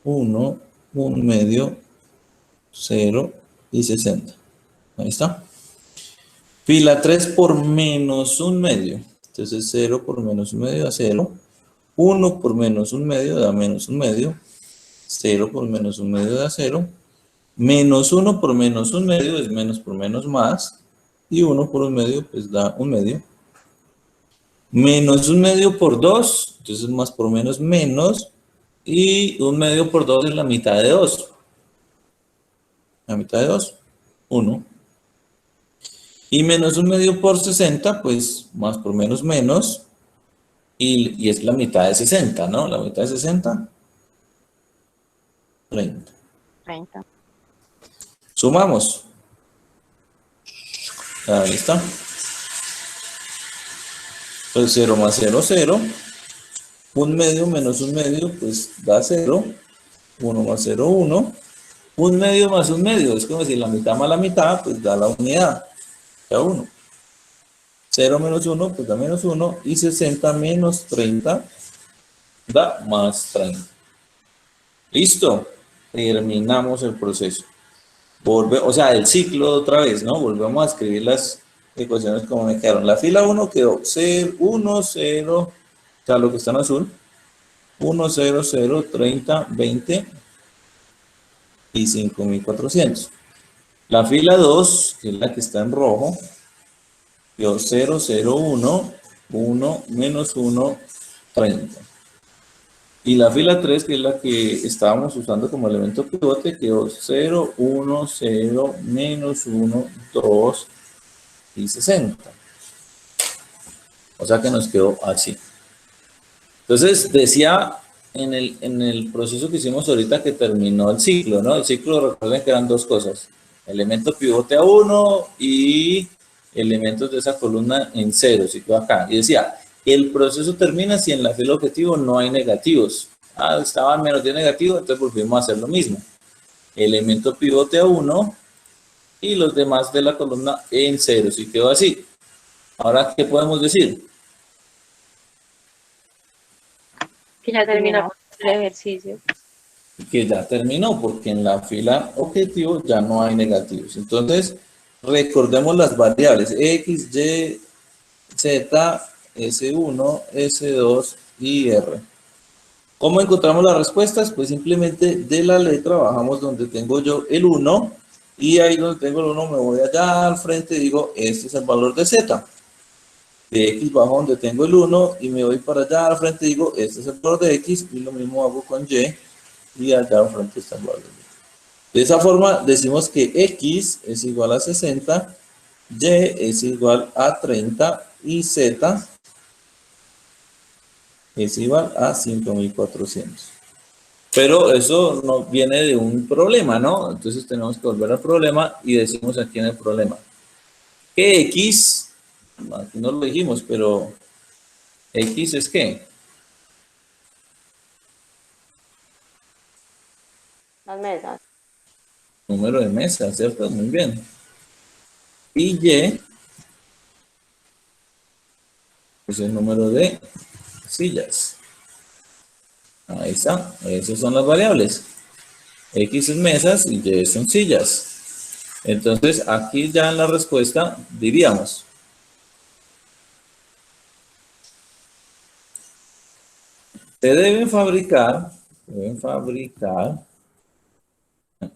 1, 1 medio, 0 y 60. Ahí está. Fila 3 por menos 1 medio. Entonces 0 por menos 1 medio da 0. 1 por menos 1 medio da menos 1 medio. 0 por menos 1 medio da 0. Menos 1 por menos 1 medio es menos por menos más. Y 1 por 1 medio pues da 1 medio. Menos 1 medio por 2. Entonces más por menos menos. Y 1 medio por 2 es la mitad de 2. La mitad de 2. 1. Y menos 1 medio por 60, pues más por menos menos. Y es la mitad de 60, ¿no? La mitad de 60. 30. 30. Sumamos. Ahí está. Pues 0 más 0, 0. 1 medio menos 1 medio, pues da 0. 1 más 0, 1. 1 medio más 1 medio, es como decir la mitad más la mitad, pues da la unidad. Da 1. 0 menos 1, pues da menos 1. Y 60 menos 30 da más 30. Listo. Terminamos el proceso. O sea, el ciclo otra vez, ¿no? Volvemos a escribir las ecuaciones como me quedaron. La fila 1 quedó 0, 1, 0, o sea, lo que está en azul. 1, 0, 0, 30, 20 y 5.400. La fila 2, que es la que está en rojo, quedó 0, 0, 1, 1, menos 1, 30. Y la fila 3, que es la que estábamos usando como elemento pivote, quedó 0, 1, 0, menos 1, 2 y 60. O sea que nos quedó así. Entonces, decía en el proceso que hicimos ahorita que terminó el ciclo, ¿no? El ciclo, recuerden que eran dos cosas. Elemento pivote a 1 y elementos de esa columna en 0, si quedó acá. Y decía, el proceso termina si en la fila objetivo no hay negativos. Estaban menos 10 negativos, entonces volvimos a hacer lo mismo. Elemento pivote a 1 y los demás de la columna en 0, si quedó así. Ahora, ¿qué podemos decir? Que ya terminamos el ejercicio. Que ya terminó, porque en la fila objetivo ya no hay negativos. Entonces, recordemos las variables X, Y, Z, S1, S2 y R. ¿Cómo encontramos las respuestas? Pues simplemente de la letra bajamos donde tengo yo el 1 y ahí donde tengo el 1 me voy allá al frente y digo, este es el valor de Z. De X bajo donde tengo el 1 y me voy para allá al frente y digo, este es el valor de X y lo mismo hago con Y y allá al frente está el valor de Y. De esa forma decimos que X es igual a 60, Y es igual a 30 y Z es igual a 5.400. Pero eso no viene de un problema, ¿no? Entonces tenemos que volver al problema y decimos aquí en el problema que X, aquí no lo dijimos, pero X es ¿qué? Las mesas. Número de mesas, ¿cierto? Muy bien. Y Y es el número de sillas. Ahí está. Esas son las variables. X es mesas y Y son sillas. Entonces, aquí ya en la respuesta diríamos: se deben fabricar,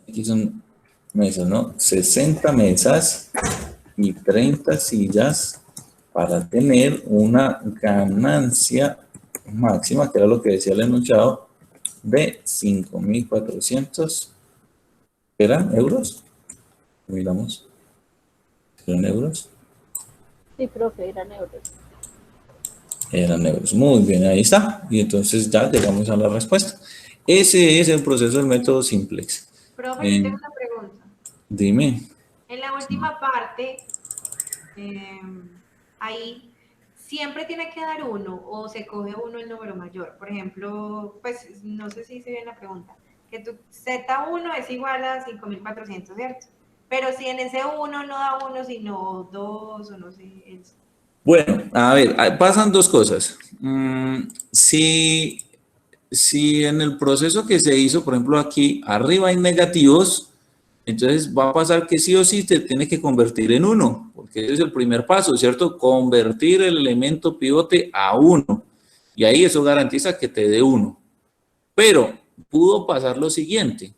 aquí son mesas, ¿no? 60 mesas y 30 sillas para tener una ganancia máxima, que era lo que decía el enunciado, de 5.400, ¿eran euros? Miramos. ¿Eran euros? Sí, profe, eran euros. Eran euros. Muy bien, ahí está. Y entonces ya llegamos a la respuesta. Ese es el proceso del método simplex. Profe, yo tengo una pregunta. Dime. En la última parte, ahí siempre tiene que dar 1 o se coge 1 el número mayor. Por ejemplo, pues no sé si hice bien la pregunta, que tu Z1 es igual a 5.400, ¿cierto? Pero si en ese 1 no da 1, sino 2 o no sé. Bueno, a ver, pasan dos cosas. Si en el proceso que se hizo, por ejemplo, aquí arriba hay negativos, entonces va a pasar que sí o sí te tiene que convertir en 1, porque ese es el primer paso, ¿cierto? Convertir el elemento pivote a 1. Y ahí eso garantiza que te dé 1. Pero pudo pasar lo siguiente,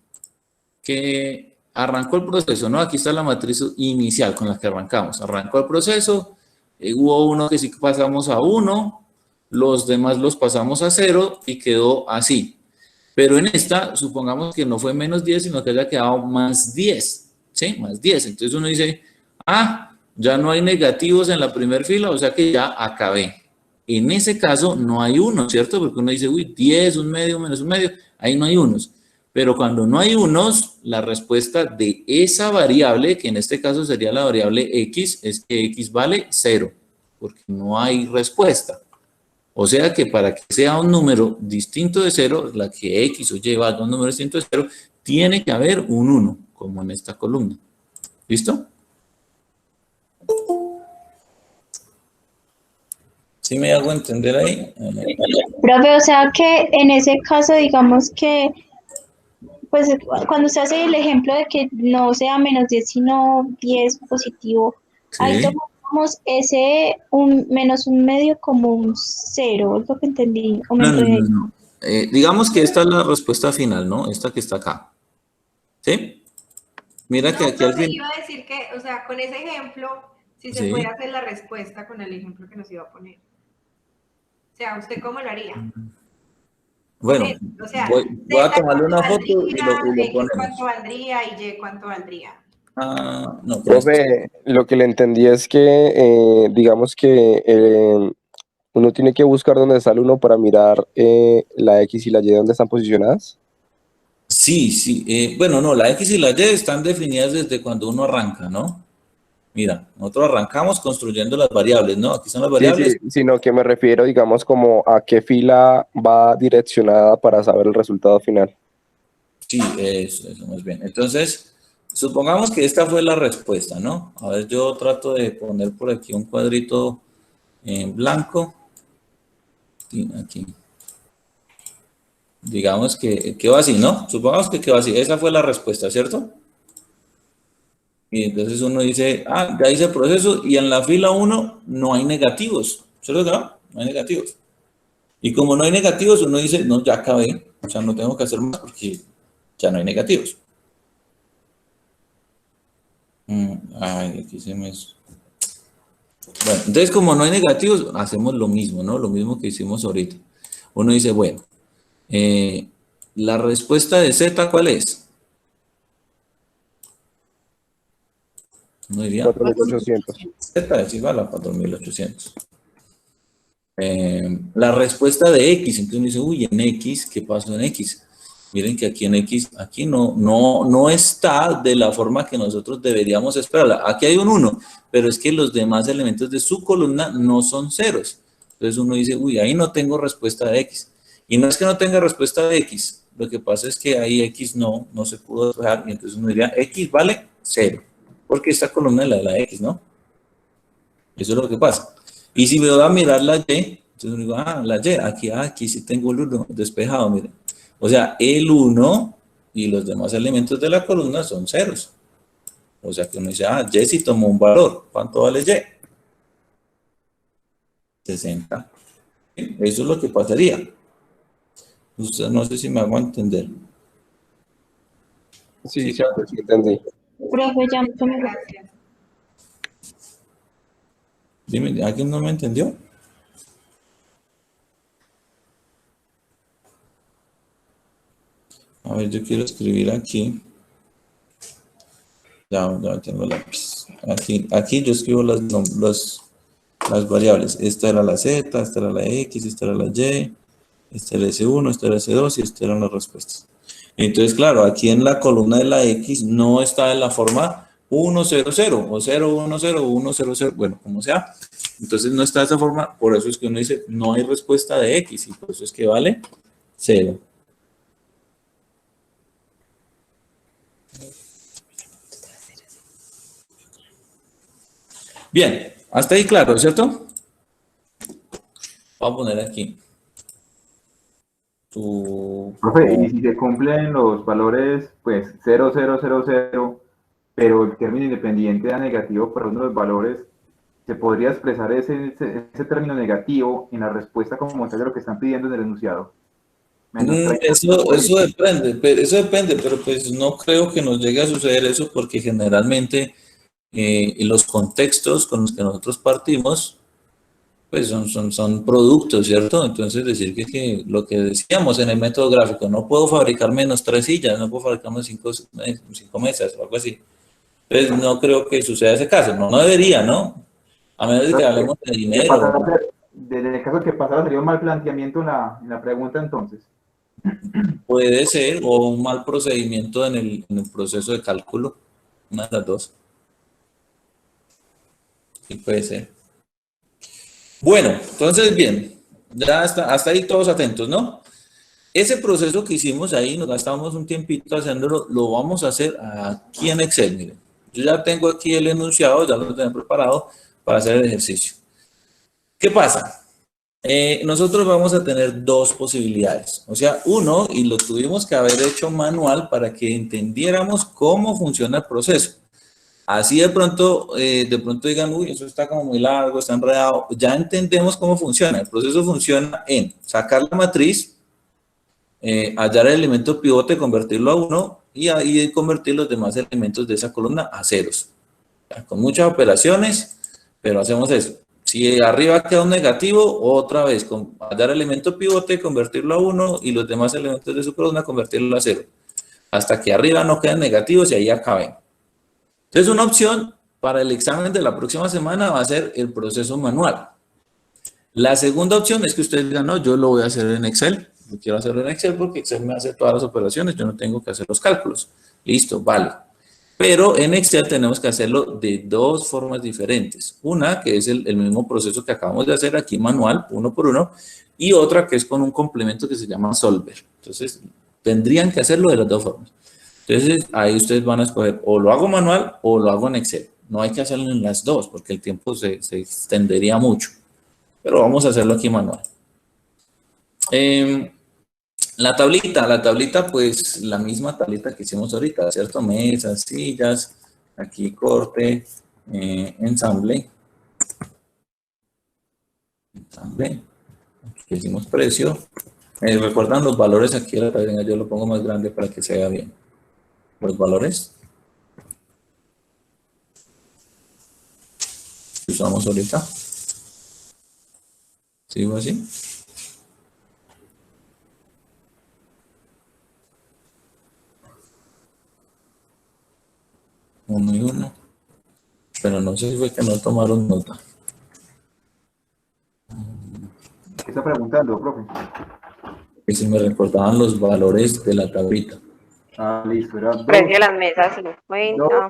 que arrancó el proceso, ¿no? Aquí está la matriz inicial con la que arrancamos. Arrancó el proceso, hubo uno que sí pasamos a 1, los demás los pasamos a 0 y quedó así. Pero en esta, supongamos que no fue menos 10, sino que haya quedado más 10, ¿sí? Más 10. Entonces uno dice, ya no hay negativos en la primera fila, o sea que ya acabé. En ese caso no hay 1, ¿cierto? Porque uno dice, 10, un medio, menos un medio, ahí no hay unos. Pero cuando no hay unos, la respuesta de esa variable, que en este caso sería la variable x, es que x vale 0, porque no hay respuesta. O sea que para que sea un número distinto de 0, la que x o y valga un número distinto de 0, tiene que haber un 1, como en esta columna. ¿Listo? ¿Sí me hago entender ahí? Profe, o sea que en ese caso, digamos que, pues cuando se hace el ejemplo de que no sea menos 10, sino 10 positivo, Sí. ahí tomamos ese menos un medio como un 0, es lo que entendí. ¿O me enredé? No. Digamos que esta es la respuesta final, ¿no? Esta que está acá. ¿Sí? Mira que aquí al final... Iba a decir que, o sea, con ese ejemplo, si se puede hacer la respuesta con el ejemplo que nos iba a poner. O sea, ¿usted cómo lo haría? Bueno, o sea, voy a tomarle una foto y lo ponemos. ¿Cuánto valdría y Y cuánto valdría? No, profe, lo que le entendí es que, digamos que uno tiene que buscar dónde está el 1 para mirar la X y la Y dónde están posicionadas. Sí. Bueno, no, la X y la Y están definidas desde cuando uno arranca, ¿no? Mira, nosotros arrancamos construyendo las variables, ¿no? Aquí están las variables. Sí, sino que me refiero, digamos, como a qué fila va direccionada para saber el resultado final. Sí, eso más bien. Entonces, supongamos que esta fue la respuesta, ¿no? A ver, yo trato de poner por aquí un cuadrito en blanco. Y aquí. Digamos que quedó así, ¿no? Supongamos que quedó así. Esa fue la respuesta, ¿cierto? Y entonces uno dice, ya hice el proceso y en la fila 1 no hay negativos, ¿cierto que no? No hay negativos. Y como no hay negativos, uno dice, no, ya acabé, o sea, no tengo que hacer más porque ya no hay negativos. Aquí se me... Bueno, entonces como no hay negativos, hacemos lo mismo, ¿no? Lo mismo que hicimos ahorita. Uno dice, bueno, la respuesta de Z, ¿cuál es? No diría 4.800. Z es igual a 4.800. La respuesta de X, entonces uno dice, uy, en X, ¿qué pasó en X? Miren que aquí en X, aquí no está de la forma que nosotros deberíamos esperarla. Aquí hay un 1, pero es que los demás elementos de su columna no son ceros. Entonces uno dice, uy, ahí no tengo respuesta de X. Y no es que no tenga respuesta de X, lo que pasa es que ahí X no se pudo despejar, y entonces uno diría, X vale 0, porque esta columna es la de la X, ¿no? Eso es lo que pasa. Y si me voy a mirar la Y, entonces digo, la Y, aquí sí tengo el 1 despejado, miren. O sea, el 1 y los demás elementos de la columna son ceros. O sea que uno dice, Y sí tomó un valor. ¿Cuánto vale Y? 60. Eso es lo que pasaría. Usted, no sé si me hago entender. Sí, sí, entendí. Profe, ya me Dime, ¿alguien no me entendió? A ver, yo quiero escribir aquí. Ya tengo lápiz. Aquí yo escribo las variables. Esta era la Z, esta era la X, esta era la Y, esta era S1, esta era S2 y estas eran las respuestas. Entonces, claro, aquí en la columna de la X no está en la forma 1, 0, 0 o 0, 1, 0, 1, 0, 0, bueno, como sea. Entonces no está de esa forma, por eso es que uno dice no hay respuesta de X y por eso es que vale 0. Bien, hasta ahí claro, ¿cierto? Voy a poner aquí. Profe, y si se cumplen los valores, pues 0, 0, 0, 0, pero el término independiente da negativo para uno de los valores, ¿se podría expresar ese término negativo en la respuesta como tal de lo que están pidiendo en el enunciado? Eso depende, pero pues no creo que nos llegue a suceder eso porque generalmente los contextos con los que nosotros partimos pues son productos, ¿cierto? Entonces decir que lo que decíamos en el método gráfico, no puedo fabricar menos 3 sillas, no puedo fabricar menos 5 mesas o algo así. Entonces no creo que suceda ese caso, no debería, ¿no? A menos de que hablemos de dinero. En el caso que pasara sería un mal planteamiento en la pregunta entonces. Puede ser, o un mal procedimiento en el proceso de cálculo, una de las dos. Sí, puede ser. Bueno, entonces bien, ya hasta ahí todos atentos, ¿no? Ese proceso que hicimos ahí, nos gastamos un tiempito haciéndolo, lo vamos a hacer aquí en Excel, miren. Yo ya tengo aquí el enunciado, ya lo tengo preparado para hacer el ejercicio. ¿Qué pasa? Nosotros vamos a tener dos posibilidades, o sea, uno, y lo tuvimos que haber hecho manual para que entendiéramos cómo funciona el proceso. Así de pronto digan, uy, eso está como muy largo, está enredado. Ya entendemos cómo funciona. El proceso funciona en sacar la matriz, hallar el elemento pivote, convertirlo a 1 y ahí convertir los demás elementos de esa columna a ceros. Ya, con muchas operaciones, pero hacemos eso. Si arriba queda un negativo, otra vez, hallar el elemento pivote, convertirlo a 1 y los demás elementos de su columna, convertirlo a 0. Hasta que arriba no queden negativos y ahí acaben. Entonces, una opción para el examen de la próxima semana va a ser el proceso manual. La segunda opción es que ustedes digan, no, yo lo voy a hacer en Excel. Yo quiero hacerlo en Excel porque Excel me hace todas las operaciones, yo no tengo que hacer los cálculos. Listo, vale. Pero en Excel tenemos que hacerlo de dos formas diferentes. Una, que es el mismo proceso que acabamos de hacer aquí manual, uno por uno, y otra que es con un complemento que se llama Solver. Entonces, tendrían que hacerlo de las dos formas. Entonces, ahí ustedes van a escoger o lo hago manual o lo hago en Excel. No hay que hacerlo en las dos porque el tiempo se extendería mucho. Pero vamos a hacerlo aquí manual. La tablita, pues la misma tablita que hicimos ahorita, ¿cierto? Mesas, sillas, aquí corte, ensamble. Aquí hicimos precio. ¿Recuerdan los valores aquí de la tabla? Yo lo pongo más grande para que se vea bien. Los valores que usamos ahorita. ¿Sigo así? Uno y uno. Pero no sé si fue que no tomaron nota. ¿Qué está preguntando, profe? Que si me recordaban los valores de la tablita. Listo, era 2. Precio de las mesas, 50.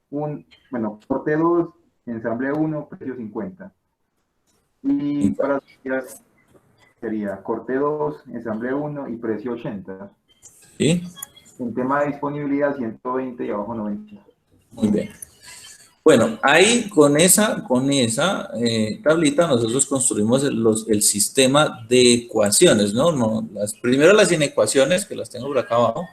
Bueno, corte 2, ensamble 1, precio 50. Y para sillas, sería corte 2, ensamble 1 y precio 80. ¿Sí? En tema de disponibilidad, 120 y abajo 90. Muy bien. Bueno, ahí con esa tablita nosotros construimos el sistema de ecuaciones, ¿no? Primero las inecuaciones, que las tengo por acá abajo.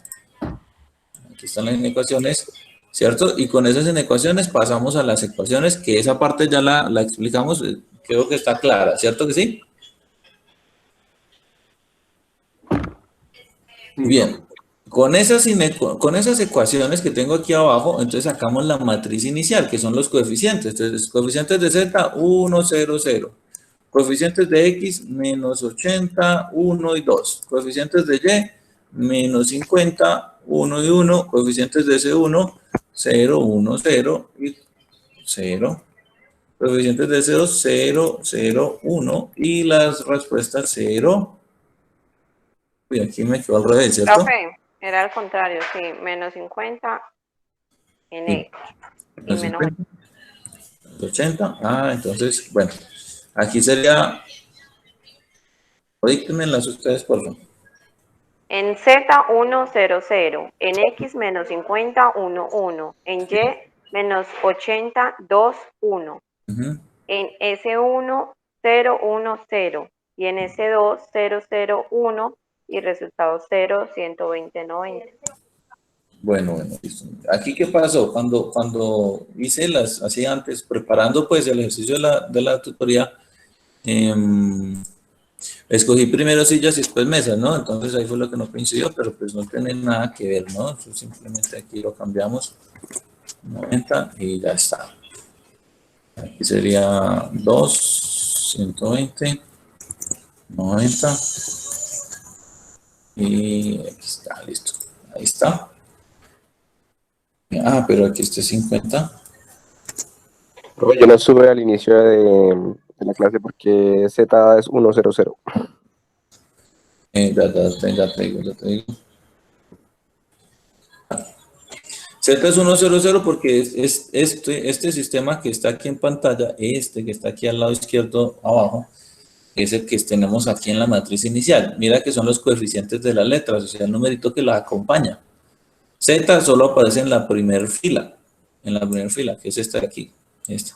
Aquí están las inecuaciones, ¿cierto? Y con esas inecuaciones pasamos a las ecuaciones, que esa parte ya la explicamos, creo que está clara, ¿cierto que sí? Bien. Con esas ecuaciones que tengo aquí abajo, entonces sacamos la matriz inicial, que son los coeficientes. Entonces, coeficientes de z, 1, 0, 0. Coeficientes de x, menos 80, 1 y 2. Coeficientes de y, menos 50, 1 y 1. Coeficientes de C1, 0, 1, 0 y 0. Coeficientes de C2, 0, 0, 1. Y las respuestas 0. Y aquí me quedó al revés, ¿cierto? Profe, era al contrario, sí, menos 50 en Sí. X y menos 80. Ah, entonces, bueno, aquí sería, díctenmelas ustedes, por favor. en Z 1, 0, 0, en X menos 50, 1, 1, en Y menos 80, 2, 1, en S1, 0, 1, 0, y en S2, 0, 0, 1, y resultado 0, 120, 90. Bueno, listo. Aquí, ¿qué pasó? Cuando hice así antes, preparando pues el ejercicio de la tutoría, escogí primero sillas y después mesas, ¿no? Entonces ahí fue lo que no coincidió, pero pues no tiene nada que ver, ¿no? Eso simplemente aquí lo cambiamos, 90 y ya está. Aquí sería 2, 120, 90 y aquí está, listo. Ahí está. Ah, pero aquí está 50. Yo no sube al inicio de la clase porque Z es 100. Ya te digo. Z es 100 porque es este sistema que está aquí en pantalla, que está aquí al lado izquierdo abajo, es el que tenemos aquí en la matriz inicial. Mira que son los coeficientes de las letras, o sea, el numerito que las acompaña. Z solo aparece en la primera fila, que es esta de aquí, esta.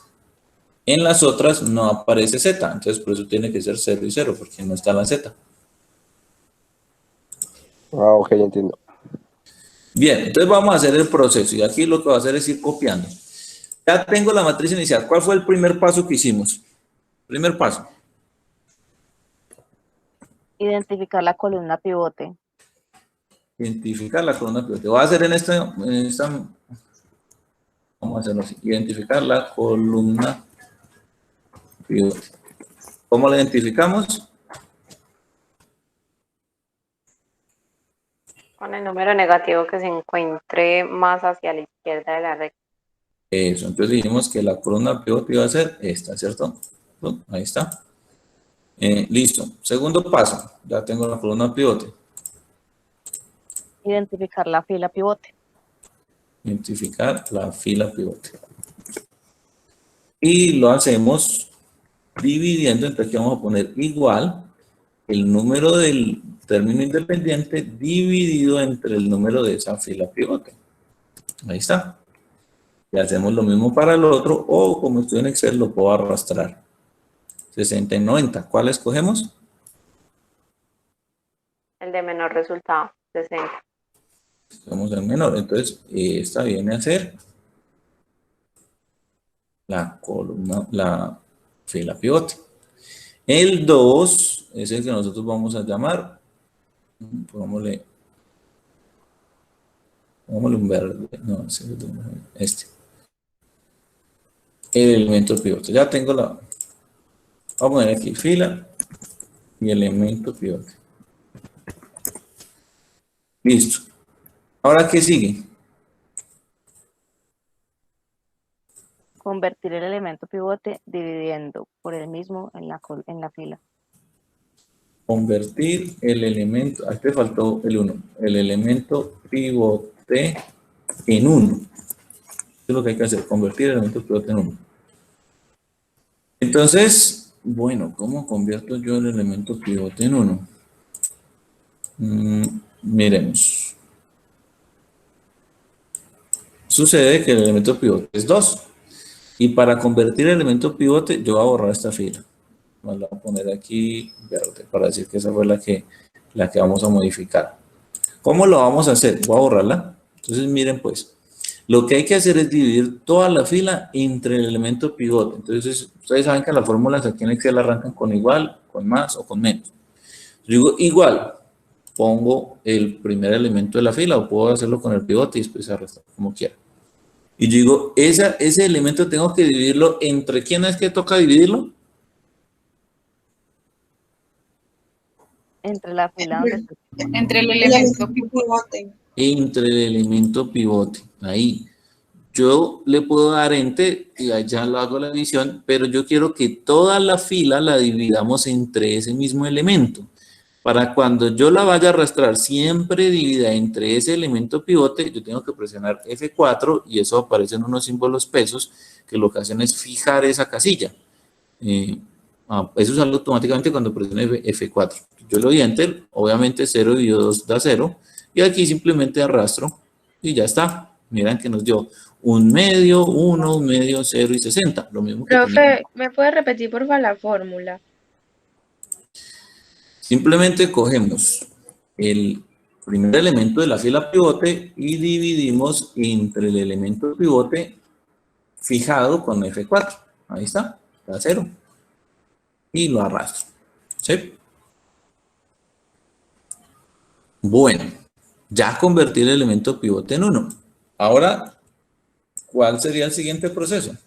En las otras no aparece Z, entonces por eso tiene que ser 0 y 0, porque no está la Z. Ah, ok, entiendo. Bien, entonces vamos a hacer el proceso y aquí lo que voy a hacer es ir copiando. Ya tengo la matriz inicial. ¿Cuál fue el primer paso que hicimos? Primer paso. Identificar la columna pivote. Identificar la columna pivote. Voy a hacer en esta vamos a hacerlo así. Identificar la columna pivote. ¿Cómo la identificamos? Con el número negativo que se encuentre más hacia la izquierda de la recta. Eso, entonces dijimos que la columna pivote iba a ser esta, ¿cierto? Ahí está. Listo. Segundo paso. Ya tengo la columna pivote. Identificar la fila pivote. Identificar la fila pivote. Y lo hacemos dividiendo, entonces aquí vamos a poner igual el número del término independiente dividido entre el número de esa fila pivote. Ahí está. Y hacemos lo mismo para el otro, o como estoy en Excel lo puedo arrastrar. 60 y 90. ¿Cuál escogemos? El de menor resultado, 60. Escogemos el menor. Entonces, esta viene a ser la columna, la fila pivote. El 2 es el que nosotros vamos a llamar, pongámosle un verde, no, este. El elemento pivote. Ya tengo vamos a poner aquí fila y elemento pivote. Listo. Ahora, ¿qué sigue? Convertir el elemento pivote dividiendo por el mismo en la fila. Convertir el elemento, aquí te faltó el 1, el elemento pivote en 1. Eso es lo que hay que hacer, convertir el elemento pivote en 1. Entonces, Bueno, ¿cómo convierto yo el elemento pivote en 1? Miremos. Sucede que el elemento pivote es 2. Y para convertir el elemento pivote, yo voy a borrar esta fila. La voy a poner aquí verde para decir que esa fue la que vamos a modificar. ¿Cómo lo vamos a hacer? Voy a borrarla. Entonces, miren pues. Lo que hay que hacer es dividir toda la fila entre el elemento pivote. Entonces, ustedes saben que las fórmulas aquí en Excel arrancan con igual, con más o con menos. Yo digo igual, pongo el primer elemento de la fila o puedo hacerlo con el pivote y después arrastrar como quiera. Y yo digo, ese elemento tengo que dividirlo entre ¿quién es que toca dividirlo? Entre la fila donde Entre el elemento pivote. Entre el elemento pivote, ahí. Yo le puedo dar enter y allá lo hago la división, pero yo quiero que toda la fila la dividamos entre ese mismo elemento. Para cuando yo la vaya a arrastrar siempre dividida entre ese elemento pivote, yo tengo que presionar F4 y eso aparecen unos símbolos pesos que lo que hacen es fijar esa casilla. Eso sale automáticamente cuando presiono F4. Yo le doy enter, obviamente 0 dividido 2 da 0. Y aquí simplemente arrastro y ya está. Miren que nos dio 1 medio, 1, 1 medio, 0 y 60. Lo mismo que Profe, ¿me puede repetir por favor la fórmula? Simplemente cogemos el primer elemento de la fila pivote y dividimos entre el elemento pivote fijado con F4. Ahí está, da 0. Y lo arrastro. ¿Sí? Bueno. Ya convertí el elemento pivote en 1. Ahora, ¿cuál sería el siguiente proceso?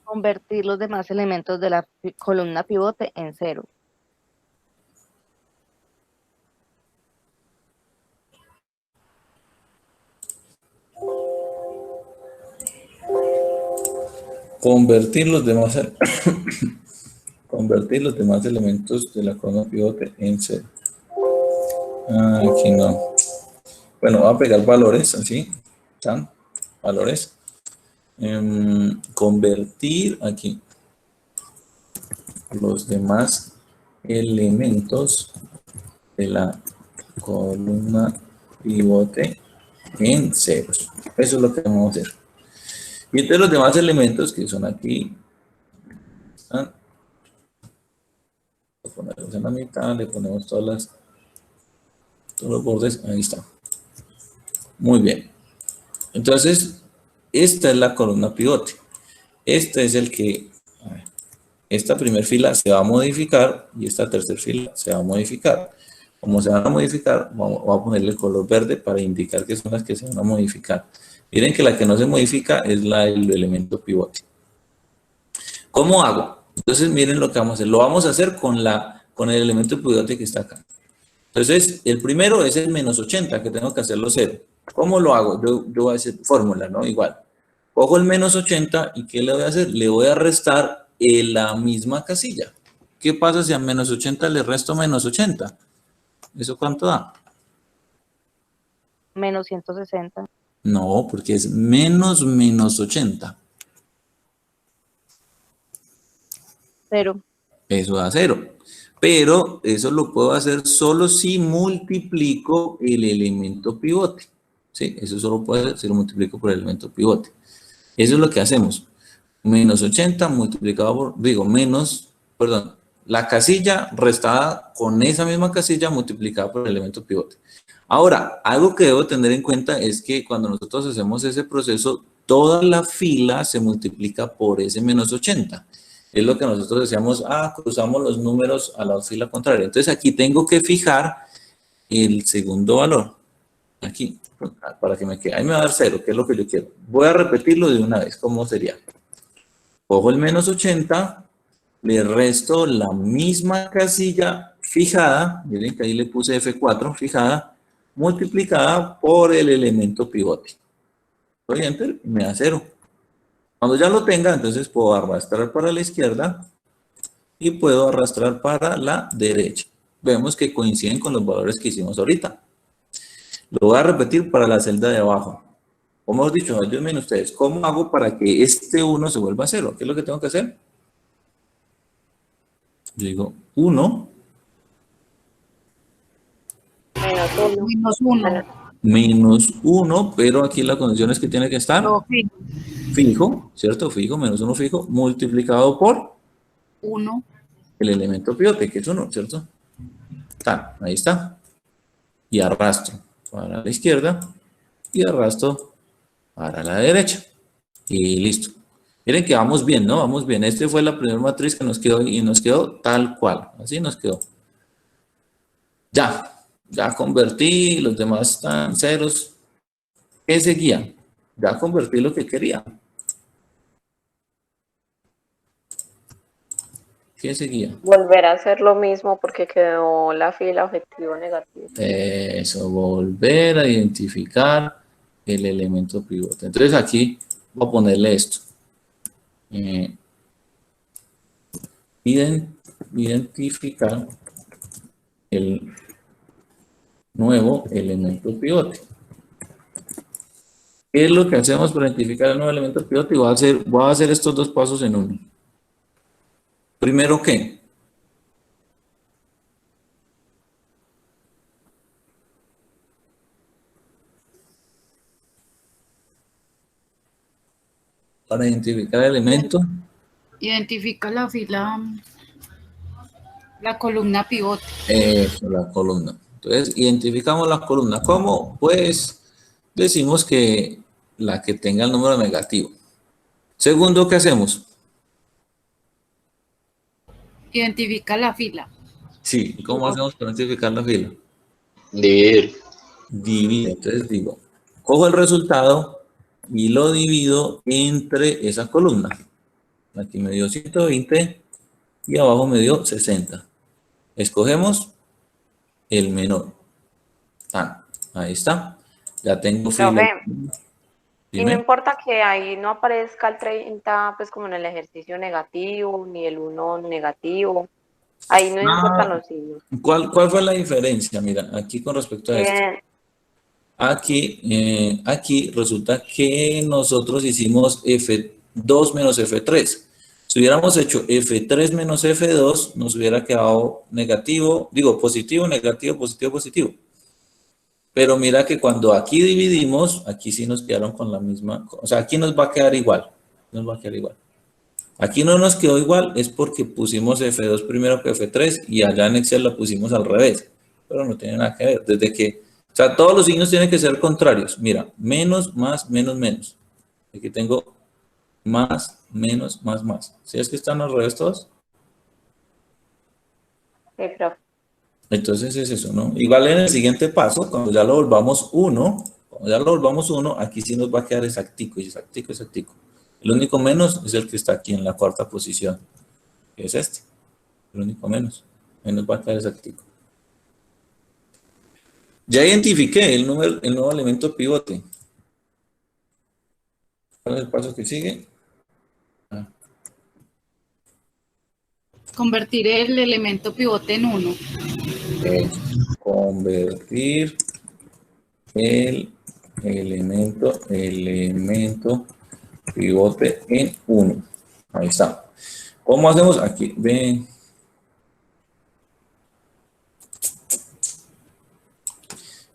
convertir los demás elementos de la columna pivote en 0. Convertir los demás elementos de la columna pivote en 0. Aquí no. Bueno, voy a pegar valores así. ¿Están? Valores. Convertir aquí los demás elementos de la columna pivote en ceros. Eso es lo que vamos a hacer. Y entonces los demás elementos que son aquí, ¿están? Lo ponemos en la mitad, le ponemos todos los bordes, ahí está. Muy bien. Entonces, esta es la columna pivote. Este es el que, esta primera fila se va a modificar y esta tercera fila se va a modificar. Como se van a modificar, voy a ponerle el color verde para indicar que son las que se van a modificar. Miren que la que no se modifica es la del elemento pivote. ¿Cómo hago? Entonces miren lo que vamos a hacer. Lo vamos a hacer con el elemento pivote que está acá. Entonces, el primero es el menos 80, que tengo que hacerlo 0. ¿Cómo lo hago? Yo voy a hacer fórmula, ¿no? Igual. Cojo el menos 80 y ¿qué le voy a hacer? Le voy a restar en la misma casilla. ¿Qué pasa si a menos 80 le resto menos 80? ¿Eso cuánto da? Menos 160. No, porque es menos 80. 0. Eso da 0. Pero eso lo puedo hacer solo si multiplico el elemento pivote. ¿Sí? Eso solo puede hacer si lo multiplico por el elemento pivote. Eso es lo que hacemos. Menos 80 multiplicado por, la casilla restada con esa misma casilla multiplicada por el elemento pivote. Ahora, algo que debo tener en cuenta es que cuando nosotros hacemos ese proceso, toda la fila se multiplica por ese menos 80. Es lo que nosotros decíamos, cruzamos los números a la fila contraria. Entonces aquí tengo que fijar el segundo valor. Aquí, para que me quede. Ahí me va a dar 0, que es lo que yo quiero. Voy a repetirlo de una vez. ¿Cómo sería? Cojo el menos 80, le resto la misma casilla fijada. Miren que ahí le puse F4, fijada, multiplicada por el elemento pivote. Doy enter y me da 0. Cuando ya lo tenga, entonces puedo arrastrar para la izquierda y puedo arrastrar para la derecha. Vemos que coinciden con los valores que hicimos ahorita. Lo voy a repetir para la celda de abajo. O mejor dicho, ayúdenme ustedes, ¿cómo hago para que este 1 se vuelva 0? ¿Qué es lo que tengo que hacer? Yo digo 1 menos 1, pero aquí la condición es que tiene que estar fijo, ¿cierto? Fijo, menos 1 fijo, multiplicado por 1. El elemento pivote, que es 1, ¿cierto? Tan, ahí está. Y arrastro para la izquierda y arrastro para la derecha. Y listo. Miren que vamos bien, ¿no? Vamos bien. Esta fue la primera matriz que nos quedó y nos quedó tal cual. Así nos quedó. Ya convertí, los demás están ceros. ¿Qué seguía? Ya convertí lo que quería. ¿Qué seguía? Volver a hacer lo mismo porque quedó la fila objetivo negativo. Eso, volver a identificar el elemento pivote. Entonces aquí voy a ponerle esto. Identificar el nuevo elemento pivote. ¿Qué es lo que hacemos para identificar el nuevo elemento pivote? Y voy a hacer estos dos pasos en uno. Primero, ¿qué? Para identificar el elemento. Identifica la fila, la columna pivote. Eso, la columna. Entonces, identificamos la columna. ¿Cómo? Pues decimos que la que tenga el número negativo. Segundo, ¿qué hacemos? Identifica la fila. Sí, ¿cómo hacemos para identificar la fila? Dividir. Dividir. Entonces digo, cojo el resultado y lo divido entre esa columna. Aquí me dio 120 y abajo me dio 60. Escogemos el menor. Ahí está. Ya tengo fila. Y no importa que ahí no aparezca el 30, pues como en el ejercicio negativo, ni el 1 negativo. Ahí no importan los signos. ¿Cuál fue la diferencia? Mira, aquí con respecto a esto. Aquí resulta que nosotros hicimos F2 menos F3. Si hubiéramos hecho F3 menos F2, nos hubiera quedado negativo, digo positivo, negativo, positivo, positivo. Pero mira que cuando aquí dividimos, aquí sí nos quedaron con la misma, o sea, aquí nos va a quedar igual, nos va a quedar igual. Aquí no nos quedó igual, es porque pusimos F2 primero que F3 y allá en Excel la pusimos al revés, pero no tiene nada que ver, desde que, o sea, todos los signos tienen que ser contrarios. Mira, menos, más, menos, menos. Aquí tengo más, menos, más, más. ¿Sí es que están al revés todos? Sí, profe. Entonces es eso, ¿no? Igual en el siguiente paso, cuando ya lo volvamos 1, aquí sí nos va a quedar exactico, exactico, exactico. El único menos es el que está aquí en la cuarta posición, que es este. El único menos. Ahí nos va a quedar exactico. Ya identifiqué el nuevo elemento pivote. ¿Cuál es el paso que sigue? Convertir el elemento pivote en 1. Convertir el elemento pivote en 1. Ahí está. ¿Cómo hacemos? Aquí, ven.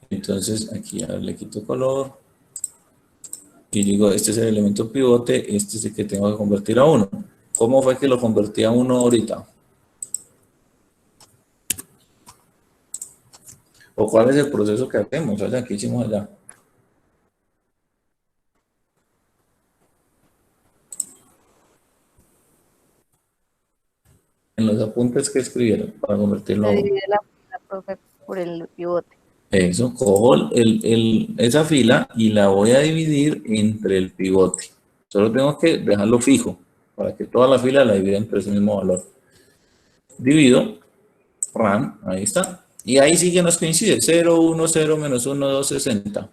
Entonces, aquí ya le quito color. Y digo, este es el elemento pivote, este es el que tengo que convertir a 1. ¿Cómo fue que lo convertí a 1 ahorita? ¿O cuál es el proceso que hacemos? O sea, ¿qué hicimos allá? En los apuntes que escribieron para convertirlo a 1. Divide la fila, profe, por el pivote. Eso, cojo esa fila y la voy a dividir entre el pivote. Solo tengo que dejarlo fijo para que toda la fila la divida entre ese mismo valor. Divido, RAM, ahí está. Y ahí sí que nos coincide, 0, 1, 0, menos 1, 2, 60.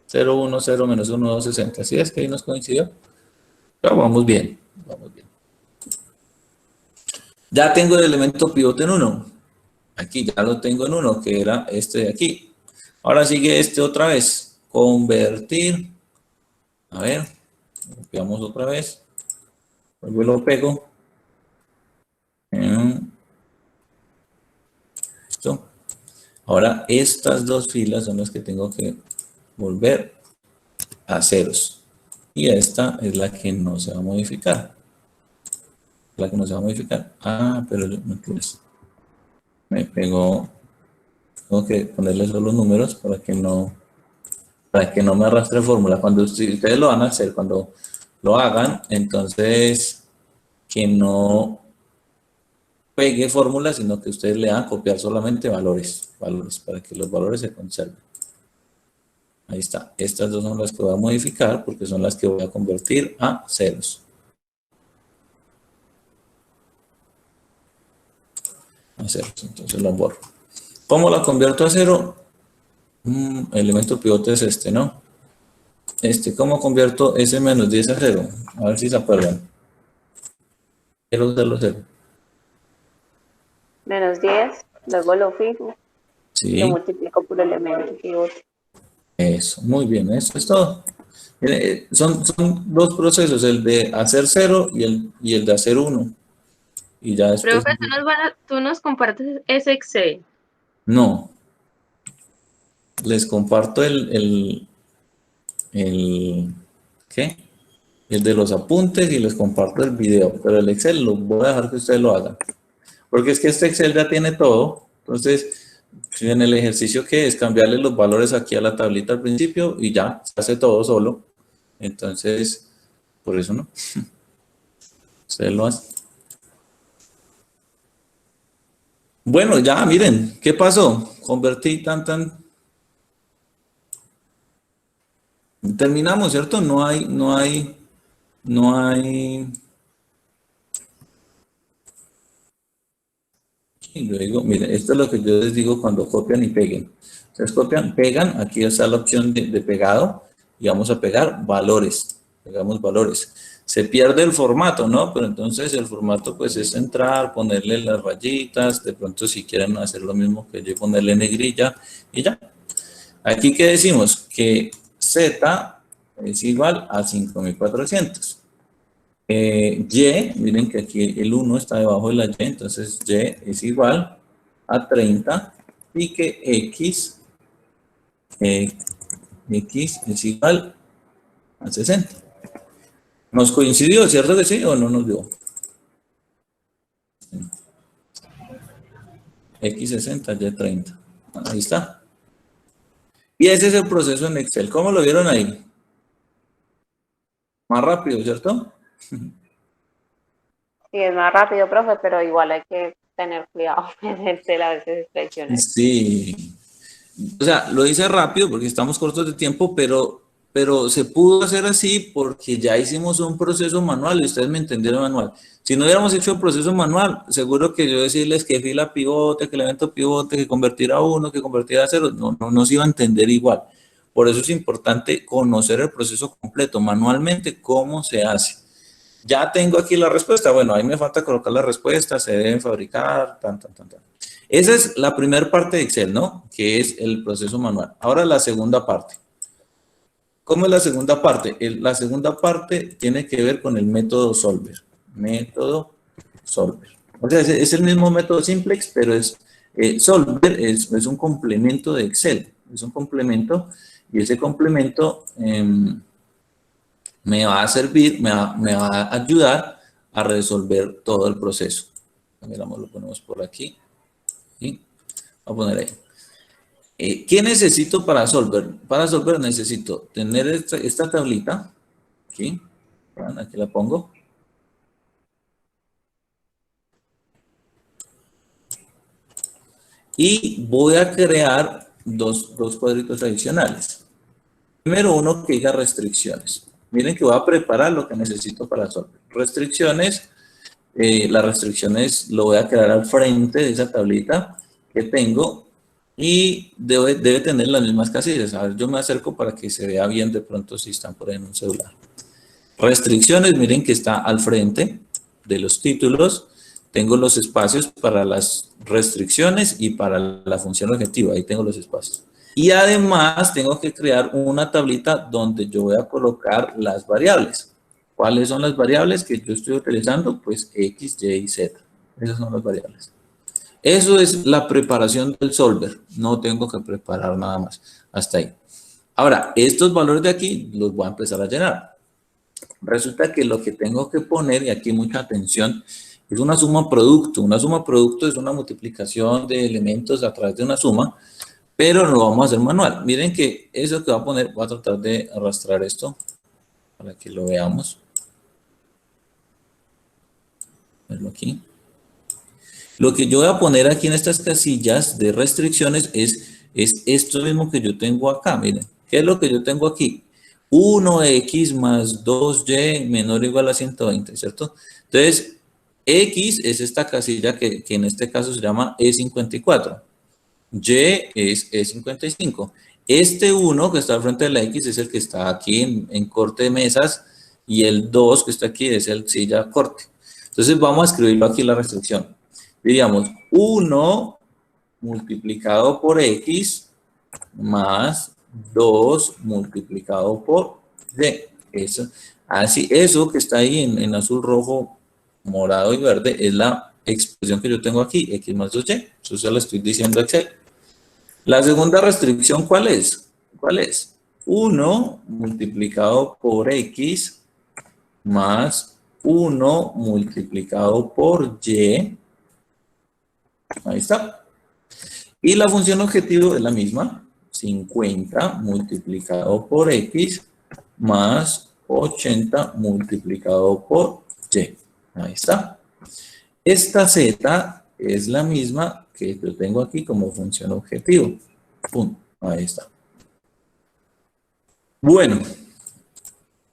0, 1, 0, menos 1, 2, 60. ¿Sí es que ahí nos coincidió? Pero vamos bien, vamos bien. Ya tengo el elemento pivote en 1. Aquí ya lo tengo en 1, que era este de aquí. Ahora sigue este otra vez. Convertir A ver, copiamos otra vez. Luego lo pego. Listo. Ahora, estas dos filas son las que tengo que volver a ceros. Y esta es la que no se va a modificar. La que no se va a modificar. Ah, pero yo no quiero eso. Me pegó. Tengo que ponerle solo los números para que no me arrastre fórmula. Cuando ustedes lo van a hacer, cuando lo hagan, entonces que no pegue fórmula, sino que ustedes le van a copiar solamente valores, para que los valores se conserven. Ahí está. Estas dos son las que voy a modificar porque son las que voy a convertir a ceros. A ceros, entonces lo borro. ¿Cómo la convierto a cero? El elemento pivote es este, ¿no? ¿Cómo convierto ese menos 10 a 0? A ver si se acuerdan. Quiero usarlo 0. Menos 10, luego lo fijo. Sí. Lo multiplico por elemento pivote. Eso, muy bien, eso es todo. Son dos procesos, el de hacer 0 y el de hacer 1. Y ya después... Profe, tú nos compartes ese Excel. No. Les comparto ¿qué? El de los apuntes y les comparto el video, pero el Excel lo voy a dejar que ustedes lo hagan. Porque es que este Excel ya tiene todo. Entonces, en el ejercicio que es cambiarle los valores aquí a la tablita al principio y ya, se hace todo solo. Entonces, por eso no. Ustedes lo hacen. Bueno, ya, miren, ¿qué pasó? Convertí tan. Terminamos, ¿cierto? No hay. Y luego, miren, esto es lo que yo les digo cuando copian y peguen. Ustedes copian, pegan, aquí está la opción de pegado y vamos a pegar valores. Pegamos valores. Se pierde el formato, ¿no? Pero entonces el formato pues es entrar, ponerle las rayitas, de pronto si quieren hacer lo mismo que yo, ponerle negrilla y ya. Aquí, ¿qué decimos? Que Z es igual a 5400. Y, miren que aquí el 1 está debajo de la Y, entonces Y es igual a 30 y que X es igual a 60. ¿Nos coincidió, cierto que sí o no nos dio? X 60, Y 30. Ahí está. Y ese es el proceso en Excel. ¿Cómo lo vieron ahí? Más rápido, ¿cierto? Sí, es más rápido, profe, pero igual hay que tener cuidado en Excel, a veces expresiones. Sí. O sea, lo hice rápido porque estamos cortos de tiempo, pero se pudo hacer así porque ya hicimos un proceso manual y ustedes me entendieron manual. Si no hubiéramos hecho el proceso manual, seguro que yo decirles que fila pivote, que elemento pivote, que convertir a 1, que convertir a 0, no se iba a entender igual. Por eso es importante conocer el proceso completo, manualmente, cómo se hace. Ya tengo aquí la respuesta. Bueno, ahí me falta colocar la respuesta, se deben fabricar, tan. Esa es la primera parte de Excel, ¿no? Que es el proceso manual. Ahora la segunda parte. ¿Cómo es la segunda parte? La segunda parte tiene que ver con el método solver. Método solver. O sea, es el mismo método simplex, pero solver es un complemento de Excel. Es un complemento y ese complemento me va a servir, me va a ayudar a resolver todo el proceso. Miramos, lo ponemos por aquí. ¿Sí? Voy a poner ahí. ¿Qué necesito para solver? Para solver necesito tener esta tablita. ¿Sí? Aquí la pongo. Y voy a crear dos cuadritos adicionales. Primero uno que diga restricciones. Miren que voy a preparar lo que necesito para solver. Restricciones. Las restricciones lo voy a crear al frente de esa tablita que tengo y debe tener las mismas casillas. A ver, yo me acerco para que se vea bien de pronto si están por ahí en un celular. Restricciones, miren que está al frente de los títulos. Tengo los espacios para las restricciones y para la función objetiva. Ahí tengo los espacios. Y además tengo que crear una tablita donde yo voy a colocar las variables. ¿Cuáles son las variables que yo estoy utilizando? Pues X, Y y Z. Esas son las variables. Eso es la preparación del solver. No tengo que preparar nada más. Hasta ahí. Ahora, estos valores de aquí los voy a empezar a llenar. Resulta que lo que tengo que poner, y aquí mucha atención, es una suma producto. Una suma producto es una multiplicación de elementos a través de una suma, pero lo vamos a hacer manual. Miren que eso que voy a poner, voy a tratar de arrastrar esto para que lo veamos. Verlo aquí. Lo que yo voy a poner aquí en estas casillas de restricciones es esto mismo que yo tengo acá. Miren, ¿qué es lo que yo tengo aquí? 1x más 2y menor o igual a 120, ¿cierto? Entonces, x es esta casilla que en este caso se llama E54. Y es E55. Este 1 que está al frente de la X es el que está aquí en corte de mesas y el 2 que está aquí es el silla corte. Entonces vamos a escribirlo aquí en la restricción. Diríamos 1 multiplicado por X más 2 multiplicado por Y. Eso que está ahí en azul, rojo, morado y verde es la expresión que yo tengo aquí, X más 2Y. Eso se lo estoy diciendo a Excel. La segunda restricción, ¿cuál es? ¿Cuál es? 1 multiplicado por X más 1 multiplicado por Y. Ahí está. Y la función objetivo es la misma. 50 multiplicado por X más 80 multiplicado por Y. Ahí está. Esta Z es la misma que yo tengo aquí como función objetivo. Pum, ahí está. Bueno,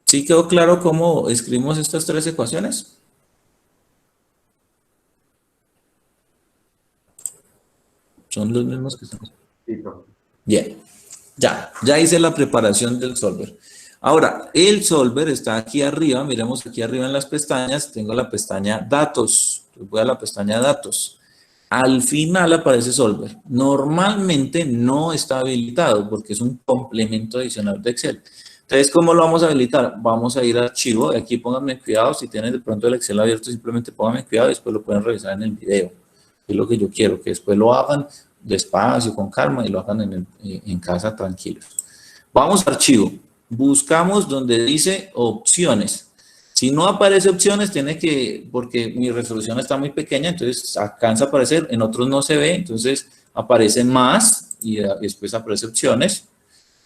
¿sí quedó claro cómo escribimos estas tres ecuaciones? Son los mismos que estamos. Bien, ya hice la preparación del solver. Ahora, el solver está aquí arriba, miremos aquí arriba en las pestañas, tengo la pestaña datos. Voy a la pestaña datos. Al final aparece solver. Normalmente no está habilitado porque es un complemento adicional de Excel. Entonces, ¿cómo lo vamos a habilitar? Vamos a ir a archivo, y aquí pónganme cuidado, si tienen de pronto el Excel abierto, simplemente pónganme cuidado y después lo pueden revisar en el video. Es lo que yo quiero, que después lo hagan despacio, con calma y lo hagan en casa tranquilos. Vamos a archivo, buscamos donde dice opciones. Si no aparece opciones, tiene que, porque mi resolución está muy pequeña, entonces alcanza a aparecer, en otros no se ve, entonces aparece más y después aparece opciones.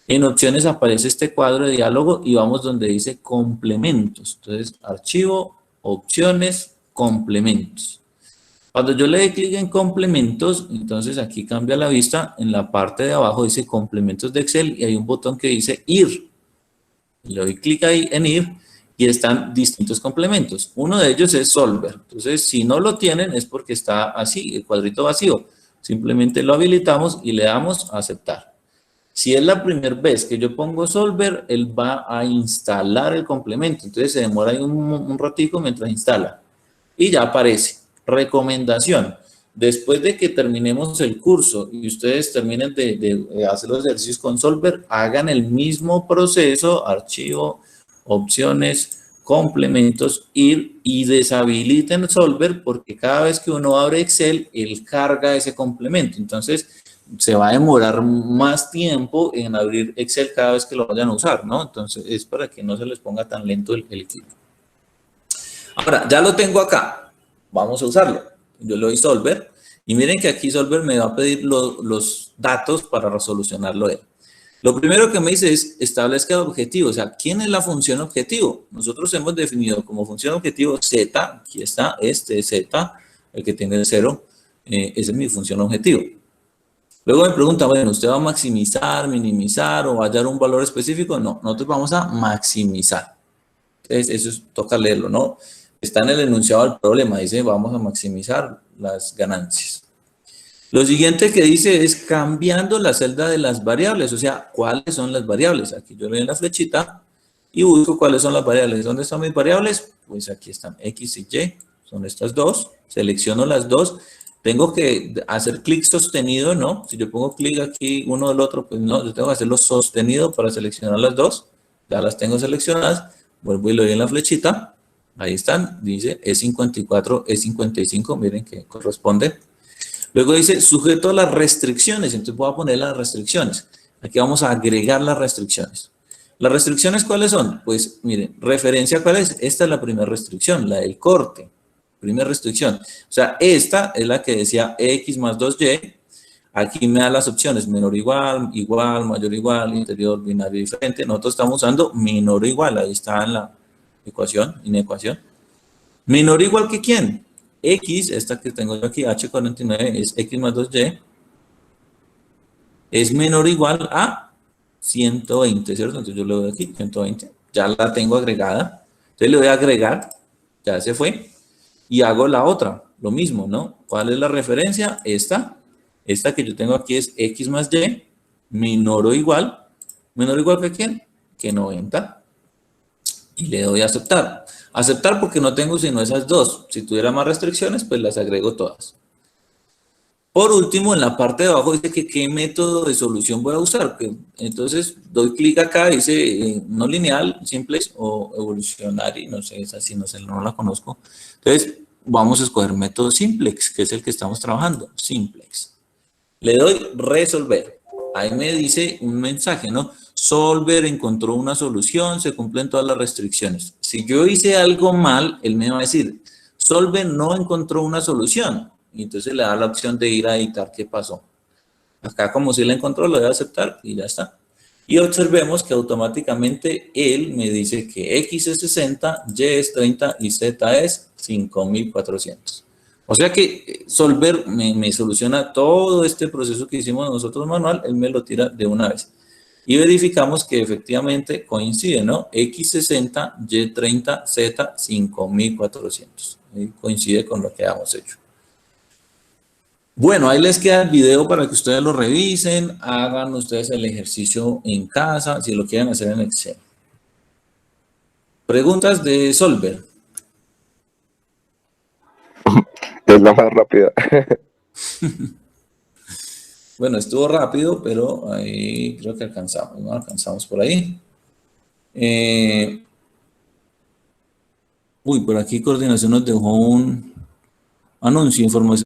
En opciones aparece este cuadro de diálogo y vamos donde dice complementos. Entonces, archivo, opciones, complementos. Cuando yo le doy clic en complementos, entonces aquí cambia la vista, en la parte de abajo dice complementos de Excel y hay un botón que dice ir. Le doy clic ahí en ir y están distintos complementos. Uno de ellos es solver. Entonces, si no lo tienen es porque está así, el cuadrito vacío. Simplemente lo habilitamos y le damos a aceptar. Si es la primera vez que yo pongo solver, él va a instalar el complemento. Entonces, se demora ahí un ratico mientras instala. Y ya aparece. Recomendación. Después de que terminemos el curso y ustedes terminen de hacer los ejercicios con solver, hagan el mismo proceso, archivo, opciones, complementos, ir y deshabiliten solver porque cada vez que uno abre Excel, él carga ese complemento. Entonces, se va a demorar más tiempo en abrir Excel cada vez que lo vayan a usar, ¿no? Entonces, es para que no se les ponga tan lento el equipo. Ahora, ya lo tengo acá. Vamos a usarlo. Yo le doy solver y miren que aquí solver me va a pedir los datos para resolucionarlo él. Lo primero que me dice es establezca el objetivo, o sea, ¿quién es la función objetivo? Nosotros hemos definido como función objetivo Z, aquí está, este Z, el que tiene el 0, esa es mi función objetivo. Luego me pregunta, bueno, ¿usted va a maximizar, minimizar o va a hallar un valor específico? No, nosotros vamos a maximizar. Entonces, eso toca leerlo, ¿no? Está en el enunciado del problema, dice, vamos a maximizar las ganancias. Lo siguiente que dice es cambiando la celda de las variables, o sea, ¿cuáles son las variables? Aquí yo le doy la flechita y busco cuáles son las variables. ¿Dónde están mis variables? Pues aquí están X y Y, son estas dos. Selecciono las dos Tengo que hacer clic sostenido, ¿no? Si yo pongo clic aquí uno del otro, pues no, yo tengo que hacerlo sostenido para seleccionar las dos. Ya las tengo seleccionadas. Vuelvo y le doy en la flechita. Ahí están. Dice E54, E55. Miren que corresponde. Luego dice sujeto a las restricciones. Entonces voy a poner las restricciones. Aquí vamos a agregar las restricciones. ¿Las restricciones cuáles son? Pues miren, referencia cuál es. Esta es la primera restricción, la del corte. Primera restricción. O sea, esta es la que decía X más 2Y. Aquí me da las opciones menor o igual, igual, mayor o igual, interior, binario diferente. Nosotros estamos usando menor o igual. Ahí está en la ecuación, inecuación. ¿Menor o igual que quién? X, esta que tengo yo aquí, H49, es X más 2Y. Es menor o igual a 120, ¿cierto? Entonces yo le doy aquí, 120. Ya la tengo agregada. Entonces le voy a agregar. Ya se fue. Y hago la otra, lo mismo, ¿no? ¿Cuál es la referencia? Esta que yo tengo aquí es X más Y, menor o igual que ¿quién? Que 90. Y le doy a aceptar. Aceptar porque no tengo sino esas dos. Si tuviera más restricciones, pues las agrego todas. Por último, en la parte de abajo dice que qué método de solución voy a usar. Entonces, doy clic acá, dice no lineal, simplex o evolucionario, no sé, esa sí, no la conozco. Entonces, vamos a escoger método simplex, que es el que estamos trabajando, simplex. Le doy resolver. Ahí me dice un mensaje, ¿no? Solver encontró una solución, se cumplen todas las restricciones. Si yo hice algo mal, él me va a decir, Solver no encontró una solución. Y entonces le da la opción de ir a editar qué pasó. Acá como si la encontró, lo voy a aceptar y ya está. Y observemos que automáticamente él me dice que X es 60, Y es 30 y Z es 5400. O sea que Solver me soluciona todo este proceso que hicimos nosotros manual, él me lo tira de una vez. Y verificamos que efectivamente coincide, ¿no? X 60, Y 30, Z 5400. Coincide con lo que hemos hecho. Bueno, ahí les queda el video para que ustedes lo revisen, hagan ustedes el ejercicio en casa, si lo quieren hacer en Excel. Preguntas de Solver. Es la más rápida. Bueno, estuvo rápido, pero ahí creo que alcanzamos, ¿no? Alcanzamos por ahí. Uy, por aquí Coordinación nos dejó un anuncio, información.